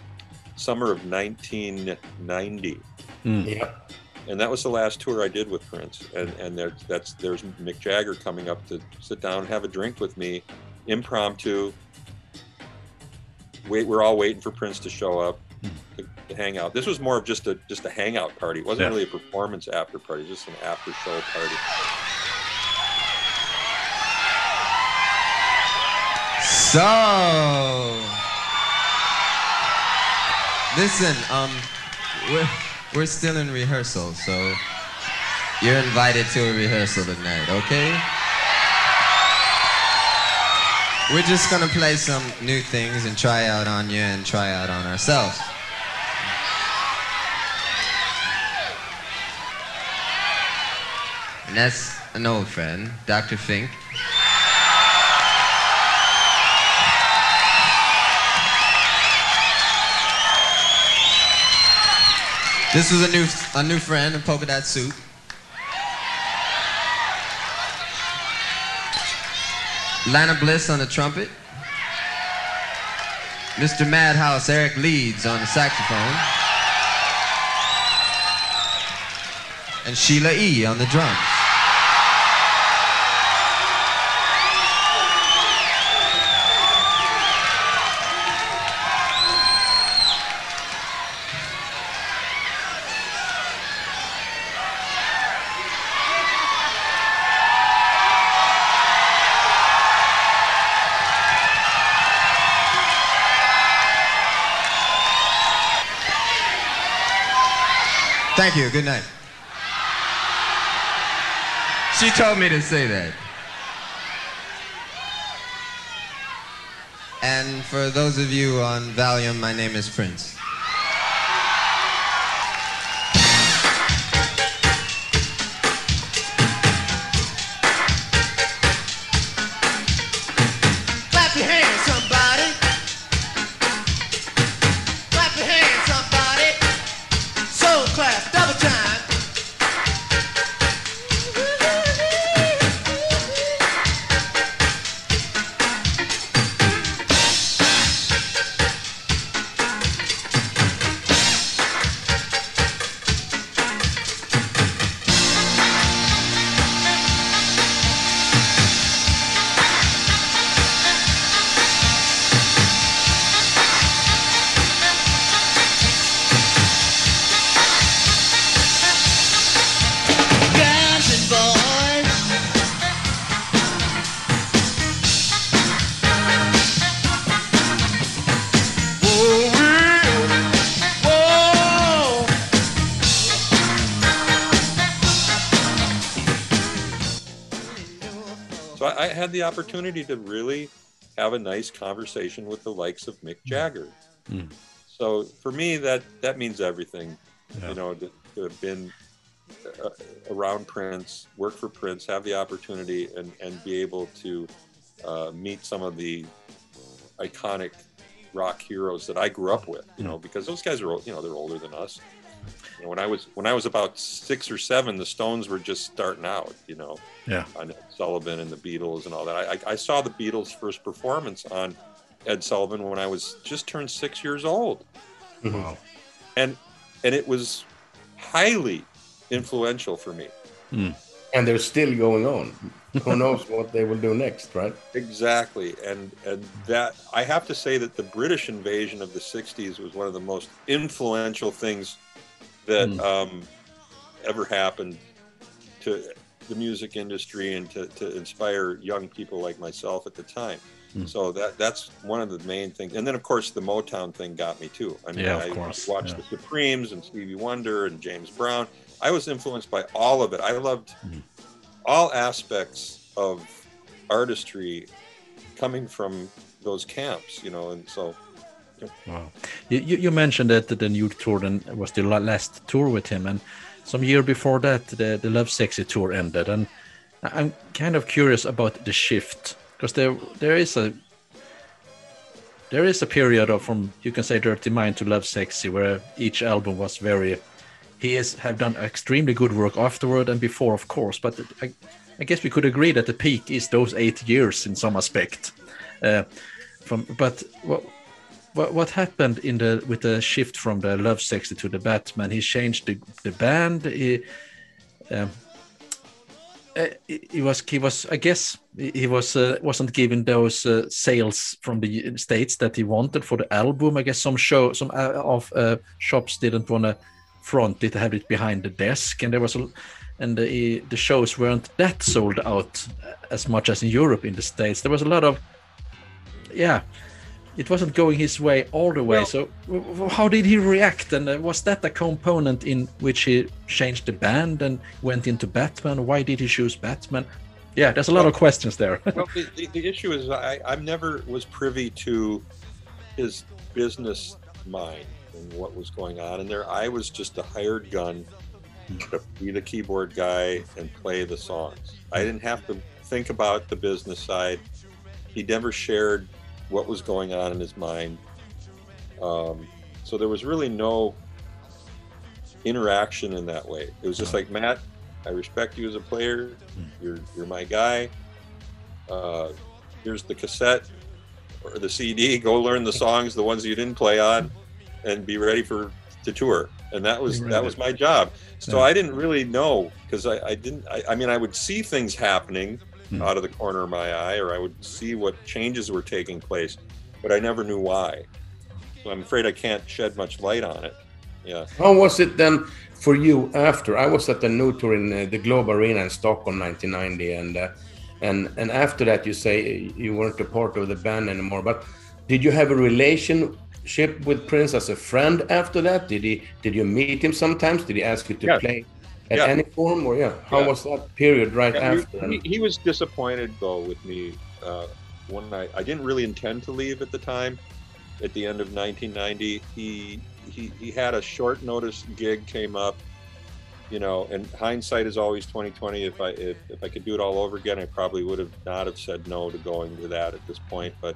summer of 1990. Yeah. And that was the last tour I did with Prince. And there's Mick Jagger coming up to sit down and have a drink with me, impromptu. We're all waiting for Prince to show up to hang out. This was more of just a hangout party. It wasn't really a performance after party, just an after show party. So, listen, we're still in rehearsal, so you're invited to a rehearsal tonight, okay? We're just gonna play some new things and try out on you and try out on ourselves. And that's an old friend, Dr. Fink. This is a new friend, a polka dot suit. Lana Bliss on the trumpet. Mr. Madhouse Eric Leeds on the saxophone. And Sheila E. on the drums. Thank you. Good night. She told me to say that. And for those of you on Valium, my name is Prince. Clap your hands, somebody. Clap your hands, somebody. Soul clap, double time. So I had the opportunity to really have a nice conversation with the likes of Mick Jagger. So for me, that means everything. You know, to have been around Prince, work for Prince, have the opportunity and be able to meet some of the iconic rock heroes that I grew up with, you know, because those guys are, you know, they're older than us. You know, when I was about 6 or 7, the Stones were just starting out, you know, on Ed Sullivan and the Beatles and all that. I saw the Beatles' first performance on Ed Sullivan when I was just turned 6 years old. Wow. And it was highly influential for me. And they're still going on. Who knows what they will do next, right? Exactly. And that, I have to say that the British invasion of the 60s was one of the most influential things that ever happened to the music industry and to inspire young people like myself at the time. So that's one of the main things. And then, of course, the Motown thing got me, too. I mean, I watched the Supremes and Stevie Wonder and James Brown. I was influenced by all of it. I loved all aspects of artistry coming from those camps, you know, and so... Wow. You mentioned that the new tour then was the last tour with him, and some year before that, the Love Sexy tour ended. And I'm kind of curious about the shift, because there is a period of, from, you can say, Dirty Mind to Love Sexy, where each album was very, have done extremely good work afterward and before, of course, but I guess we could agree that the peak is those 8 years in some aspect. But what happened with the shift from the Love Sexy to the Batman? He changed the band. He wasn't given those sales from the States that he wanted for the album. I guess some shops didn't want to front it, have it behind the desk, and the shows weren't that sold out as much as in Europe. In the States, there was a lot of, it wasn't going his way all the way. So how did he react? And was that a component in which he changed the band and went into Batman? Why did he choose Batman? Yeah, there's a lot of questions there. Well, the issue is I never was privy to his business mind and what was going on in there. I was just a hired gun to be the keyboard guy and play the songs. I didn't have to think about the business side. He never shared what was going on in his mind. So there was really no interaction in that way. It was just like, Matt, I respect you as a player. You're my guy. Here's the cassette or the CD. Go learn the songs, the ones you didn't play on, and be ready to tour. And that was my job. So I didn't really know, because I mean, I would see things happening out of the corner of my eye, or I would see what changes were taking place, but I never knew why. So I'm afraid I can't shed much light on it. Yeah. How was it then for you after? I was at the new tour in the Globe Arena in Stockholm 1990, and after that you say you weren't a part of the band anymore, but did you have a relationship with Prince as a friend after that? Did you meet him sometimes? Did he ask you to play at any form, or how was that period after? He was disappointed though with me when I didn't really intend to leave at the time. At the end of 1990, he had a short notice gig came up, and hindsight is always 20/20. If I could do it all over again, I probably would not have said no to going to that at this point. But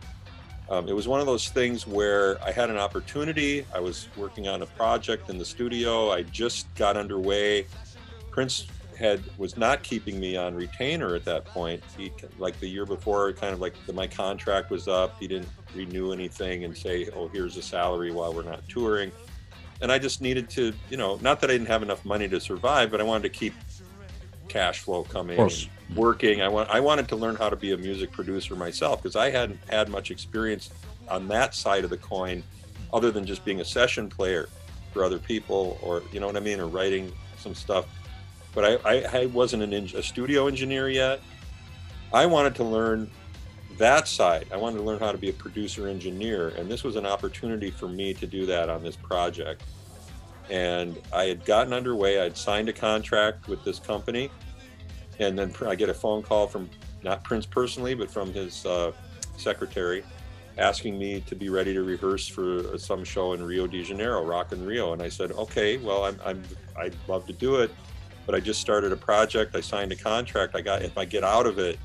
it was one of those things where I had an opportunity. I was working on a project in the studio. I just got underway. Prince was not keeping me on retainer at that point. He, like the year before, kind of like my contract was up. He didn't renew anything and say, oh, here's a salary while we're not touring. And I just needed to, not that I didn't have enough money to survive, but I wanted to keep cash flow coming, working. I wanted to learn how to be a music producer myself, because I hadn't had much experience on that side of the coin, other than just being a session player for other people, or, you know what I mean, or writing some stuff. But I wasn't a studio engineer yet. I wanted to learn that side. I wanted to learn how to be a producer engineer, and this was an opportunity for me to do that on this project. And I had gotten underway. I'd signed a contract with this company, and then I get a phone call from, not Prince personally, but from his secretary, asking me to be ready to rehearse for some show in Rio de Janeiro, Rock in Rio. And I said, okay, well, I'd love to do it, but I just started a project. I signed a contract. If I get out of it,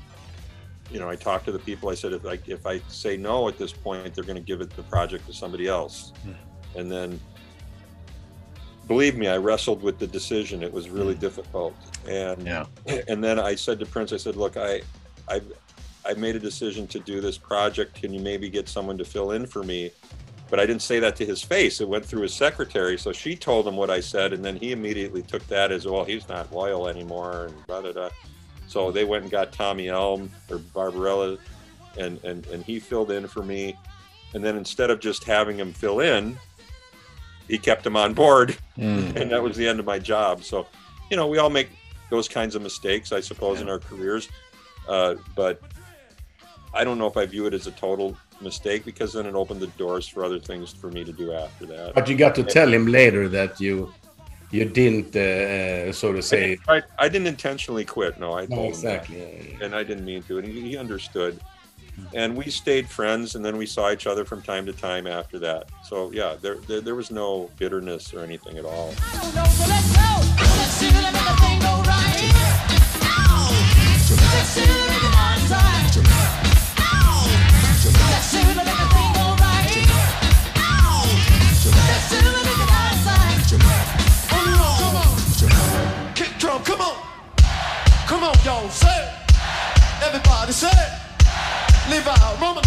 I talked to the people. I said, if I say no at this point, they're going to give the project to somebody else. And then, believe me, I wrestled with the decision. It was really difficult. And then I said to Prince, I said, look, I made a decision to do this project. Can you maybe get someone to fill in for me? But I didn't say that to his face. It went through his secretary. So she told him what I said, and then he immediately took that as, well, he's not loyal anymore, and blah, blah, blah. So they went and got Tommy Elm or Barbarella, and he filled in for me. And then instead of just having him fill in, he kept him on board, and that was the end of my job. So, we all make those kinds of mistakes, I suppose, in our careers. But I don't know if I view it as a total mistake, because then it opened the doors for other things for me to do after that. But you got to tell him later that you didn't, so to say. I didn't intentionally quit. No, I told him that. And I didn't mean to, and he understood. And we stayed friends, and then we saw each other from time to time after that. So yeah, there was no bitterness or anything at all. Kick drum, come on. Come on, y'all, say it. Everybody say it. Live out, Roman.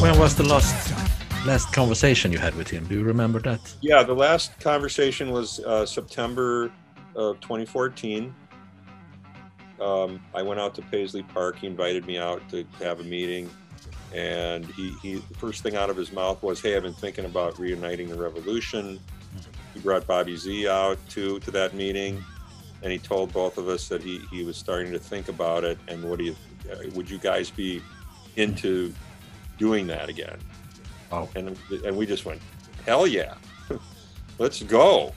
When was the last conversation you had with him? Do you remember that? Yeah, the last conversation was September of 2014. I went out to Paisley Park. He invited me out to have a meeting, and the first thing out of his mouth was, "Hey, I've been thinking about reuniting the revolution." He brought Bobby Z out to that meeting, and he told both of us that he was starting to think about it, and would you guys be into doing that again? Oh. And we just went, hell yeah, let's go.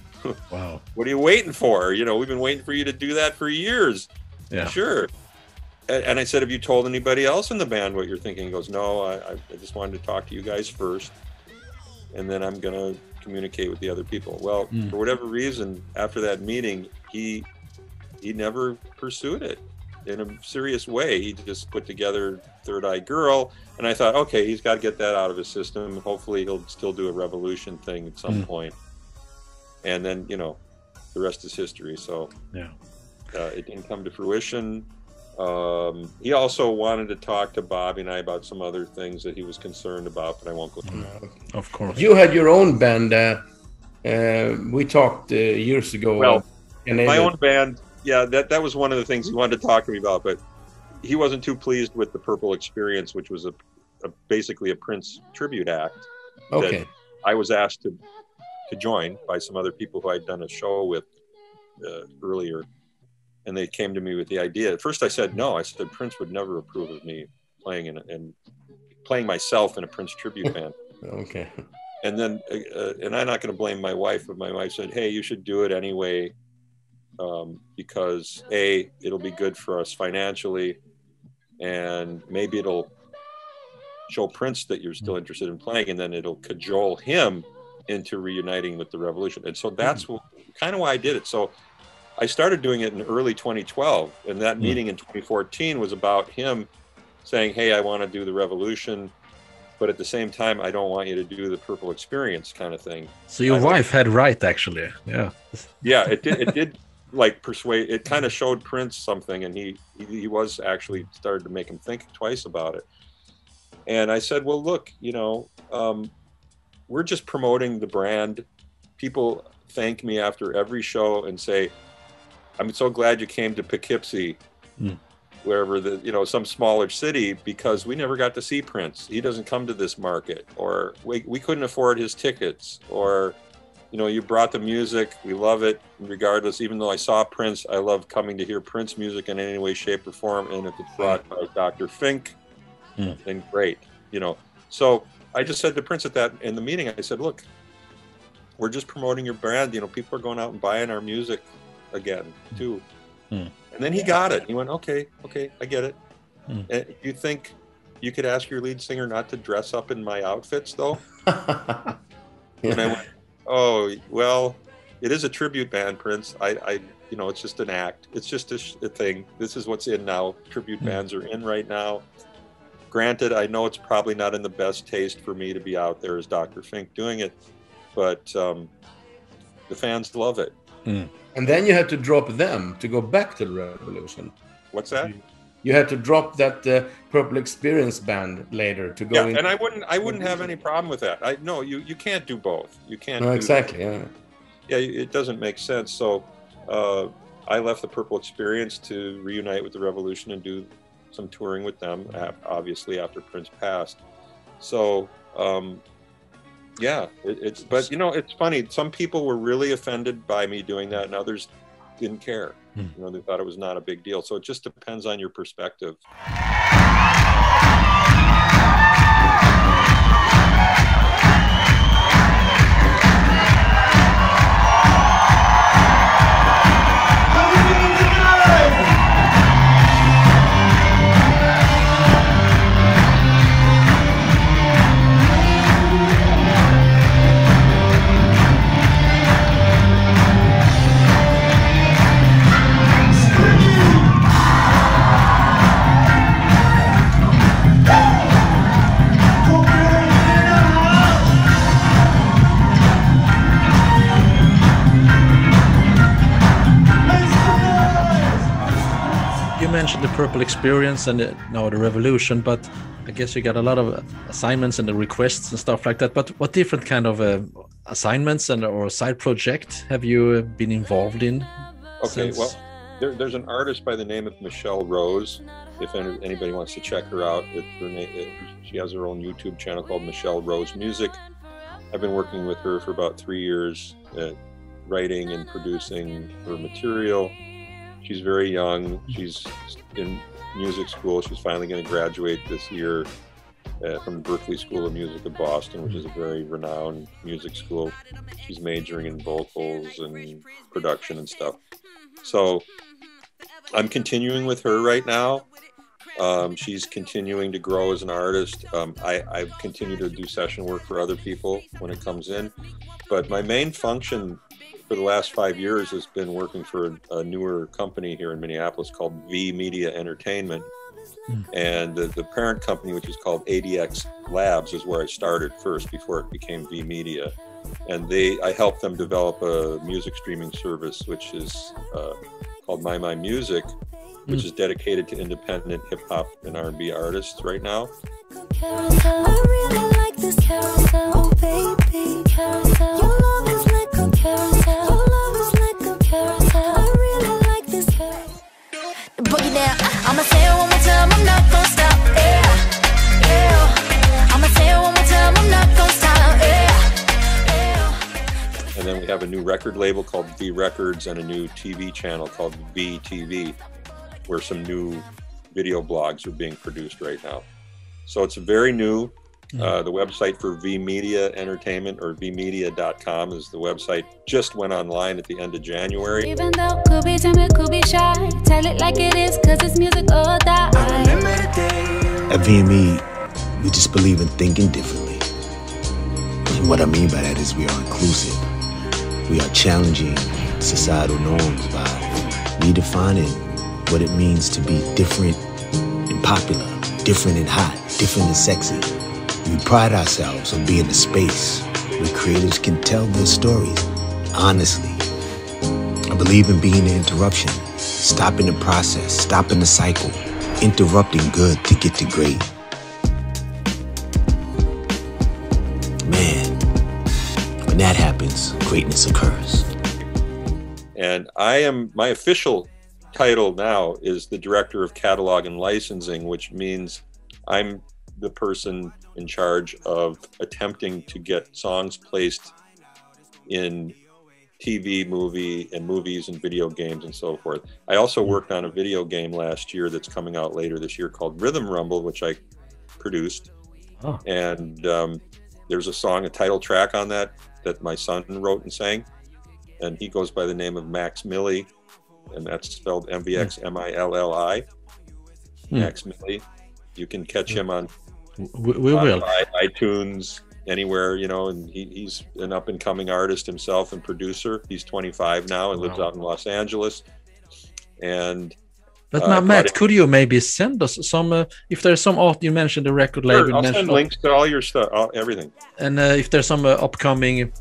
Wow. What are you waiting for? You know, we've been waiting for you to do that for years. Yeah. Sure. And I said, have you told anybody else in the band what you're thinking? He goes, no, I just wanted to talk to you guys first, and then I'm gonna communicate with the other people. Well, for whatever reason, after that meeting, he never pursued it in a serious way. He just put together Third Eye Girl, and I thought, okay, he's got to get that out of his system. Hopefully he'll still do a revolution thing at some point. And then, you know, the rest is history. So yeah, it didn't come to fruition. He also wanted to talk to Bobby and I about some other things that he was concerned about, but I won't go through that. Of course. You had your own band. We talked years ago. Well, my own band, yeah, that was one of the things he wanted to talk to me about, but he wasn't too pleased with the Purple Experience, which was basically a Prince tribute act. Okay. That I was asked to join by some other people who I'd done a show with earlier, and they came to me with the idea. At first I said no. I said Prince would never approve of me playing myself in a Prince tribute band. Okay. And then, and I'm not going to blame my wife, but my wife said, hey, you should do it anyway, because A, it'll be good for us financially, and maybe it'll show Prince that you're still interested in playing, and then it'll cajole him into reuniting with the revolution. And so that's kind of why I did it. So I started doing it in early 2012, and that meeting in 2014 was about him saying, hey, I want to do the revolution, but at the same time, I don't want you to do the Purple Experience kind of thing. So your wife had right, actually. Yeah. Yeah, it did like persuade. It kind of showed Prince something, and he was actually started to make him think twice about it. And I said, well, look, you know, we're just promoting the brand. People thank me after every show and say, I'm so glad you came to Poughkeepsie, wherever some smaller city, because we never got to see Prince. He doesn't come to this market, or we couldn't afford his tickets, or, you know, you brought the music. We love it regardless. Even though I saw Prince, I love coming to hear Prince music in any way, shape, or form. And if it's brought by Dr. Fink, then great, you know. So I just said to Prince in the meeting, I said, look, we're just promoting your brand. You know, people are going out and buying our music again too. And then he got it. He went, okay, I get it. And you think you could ask your lead singer not to dress up in my outfits though? And I went, oh, well, it is a tribute band, Prince. You know, it's just an act. It's just a thing. This is what's in now. Tribute bands are in right now. Granted, I know it's probably not in the best taste for me to be out there as Dr. Fink doing it, but the fans love it. And then you had to drop them to go back to the revolution. What's that? You had to drop that Purple Experience band later to go. Yeah, and I wouldn't have any problem with that. No, you can't do both. You can't. No, exactly. Yeah. Yeah, it doesn't make sense. So I left the Purple Experience to reunite with the revolution and do some touring with them, obviously after Prince passed. So Yeah, but you know, it's funny. Some people were really offended by me doing that, and others didn't care. You know, they thought it was not a big deal. So it just depends on your perspective. Mentioned the Purple Experience and now the Revolution, but I guess you got a lot of assignments and the requests and stuff like that. But what different kind of assignments and or side project have you been involved in? Okay, well, there's an artist by the name of Michelle Rose. If anybody wants to check her out, she has her own YouTube channel called Michelle Rose Music. I've been working with her for about 3 years, writing and producing her material. She's very young. She's in music school. She's finally going to graduate this year from the Berklee School of Music of Boston, which is a very renowned music school. She's majoring in vocals and production and stuff. So I'm continuing with her right now. She's continuing to grow as an artist. I've continued to do session work for other people when it comes in. But my main function for the last 5 years has been working for a newer company here in Minneapolis called V Media Entertainment. And the parent company, which is called ADX Labs, is where I started first before it became V Media. And I helped them develop a music streaming service, which is called My Music, which is dedicated to independent hip hop and R&B artists right now. Carousel, I really like this carousel, oh baby, carousel. Your love is like a carousel, your love is like a carousel. I really like this carousel. Boogie down, I'ma say it one more time, I'm not gonna stop, yeah, yeah. I'ma say it one more time, I'm not gonna stop, yeah, yeah. And then we have a new record label called V Records and a new TV channel called VTV, where some new video blogs are being produced right now. So it's very new. The website for V Media Entertainment, or vmedia.com, is the website. Just went online at the end of January. Even though could be timid, could be shy, tell it like it is, cause it's music or die. At VME, we just believe in thinking differently. And what I mean by that is we are inclusive. We are challenging societal norms by redefining what it means to be different and popular, different and hot, different and sexy. We pride ourselves on being a space where creators can tell their stories honestly. I believe in being an interruption, stopping the process, stopping the cycle, interrupting good to get to great. Man, when that happens, greatness occurs. And my official title now is the Director of Catalog and Licensing, which means I'm the person in charge of attempting to get songs placed in TV, movies and video games and so forth. I also worked on a video game last year that's coming out later this year called Rhythm Rumble, which I produced. Oh. And there's a song, a title track on that my son wrote and sang. And he goes by the name of Max Milli, and that's spelled MVXMILLI. Max Milli. You can catch him on iTunes, anywhere, you know, and he's an up-and-coming artist himself and producer. He's 25 now and lives out in Los Angeles. And but Matt, could you maybe send us some, if there's some art, you mentioned the record label. I'll send links to all your stuff, everything. And if there's some upcoming,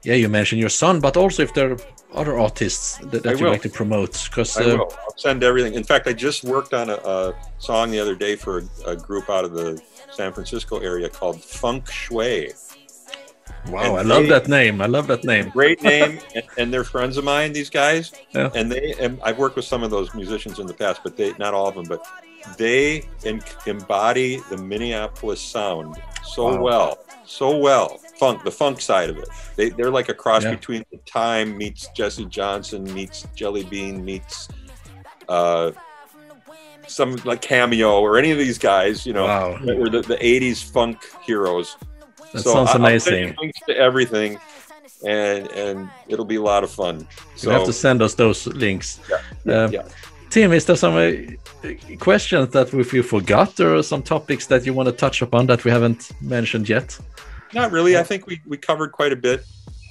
you mentioned your son, but also if there are other artists that you like to promote. I will. I'll send everything. In fact, I just worked on a song the other day for a group out of the San Francisco area called Funk Shui. Wow, I love that name. I love that name. Great name. And they're friends of mine, these guys. Yeah. And I've worked with some of those musicians in the past, but not all of them. But they embody the Minneapolis sound so well. The funk side of it. They're like a cross between The Time meets Jesse Johnson meets Jelly Bean meets some like Cameo or any of these guys, you know, that were the 80s funk heroes. That sounds amazing. Links to everything, and it'll be a lot of fun. So you have to send us those links. Tim, is there some questions that you forgot, or some topics that you want to touch upon that we haven't mentioned yet? Not really. I think we covered quite a bit.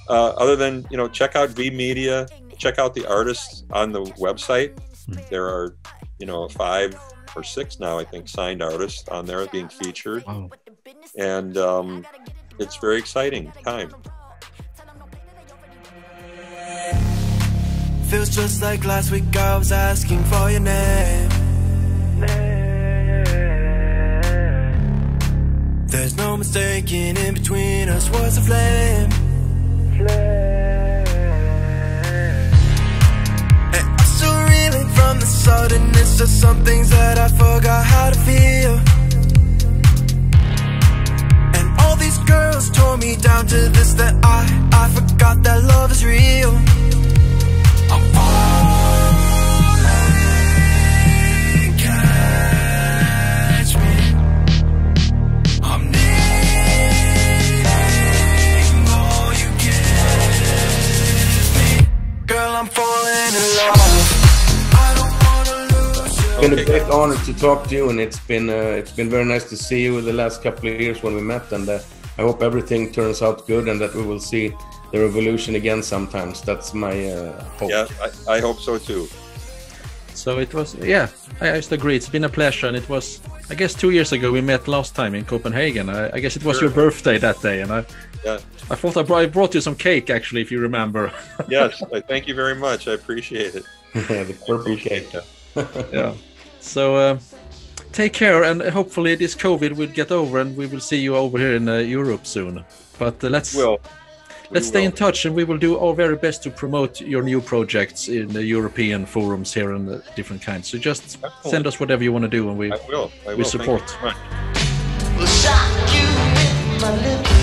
Other than, you know, check out V Media, check out the artists on the website. There are, you know, 5 or 6 now, I think, signed artists on there being featured. Wow. And it's very exciting time. Feels just like last week I was asking for your name. There's no mistaking, in between us was a flame. And I'm still reeling from the suddenness of some things that I forgot how to feel. And all these girls tore me down to this, that I forgot that love is real. I'm falling, catch me. I'm needing all you give me. Girl, I'm falling in love. I don't wanna lose you. It's been a big honor to talk to you, and it's been very nice to see you the last couple of years when we met, and I hope everything turns out good and that we will see the revolution again sometimes. That's my hope. Yeah, I hope so too. So it was, I just agree. It's been a pleasure, and it was, I guess, 2 years ago we met last time in Copenhagen. I guess it was your birthday that day, and I thought I brought you some cake, actually, if you remember. Yes, thank you very much. I appreciate it. The purple cake. Yeah. So take care, and hopefully this COVID will get over, and we will see you over here in Europe soon. But let's stay in touch, and we will do our very best to promote your new projects in the European forums here and the different kinds. So just send us whatever you want to do, and we support. Will shock you with my lips.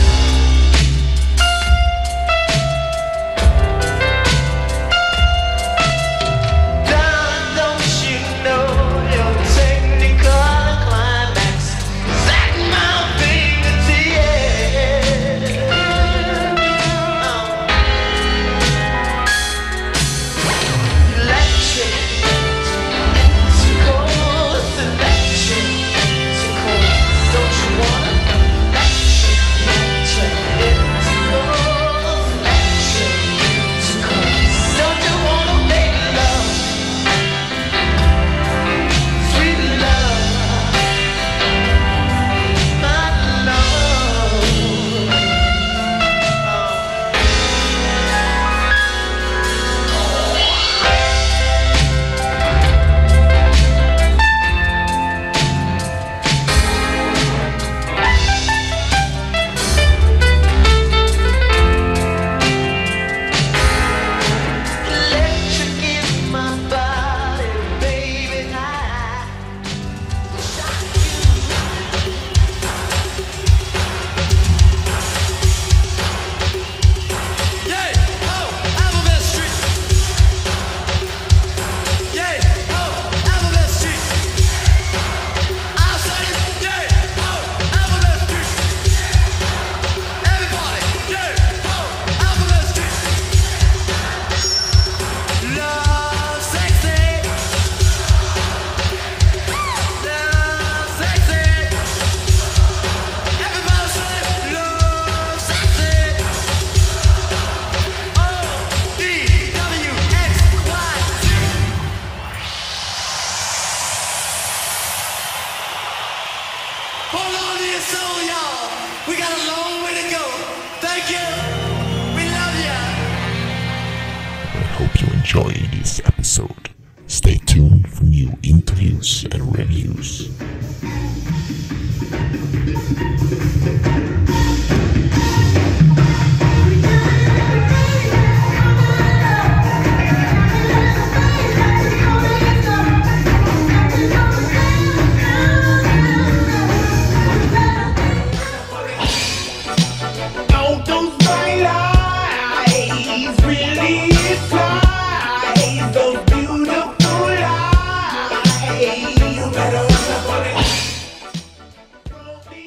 Enjoying this episode. Stay tuned for new interviews and reviews.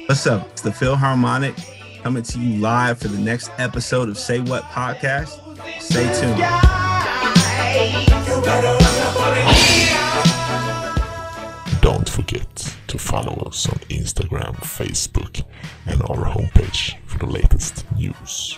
What's up? It's the Philharmonic coming to you live for the next episode of Say What Podcast. Stay tuned. Don't forget to follow us on Instagram, Facebook, and our homepage for the latest news.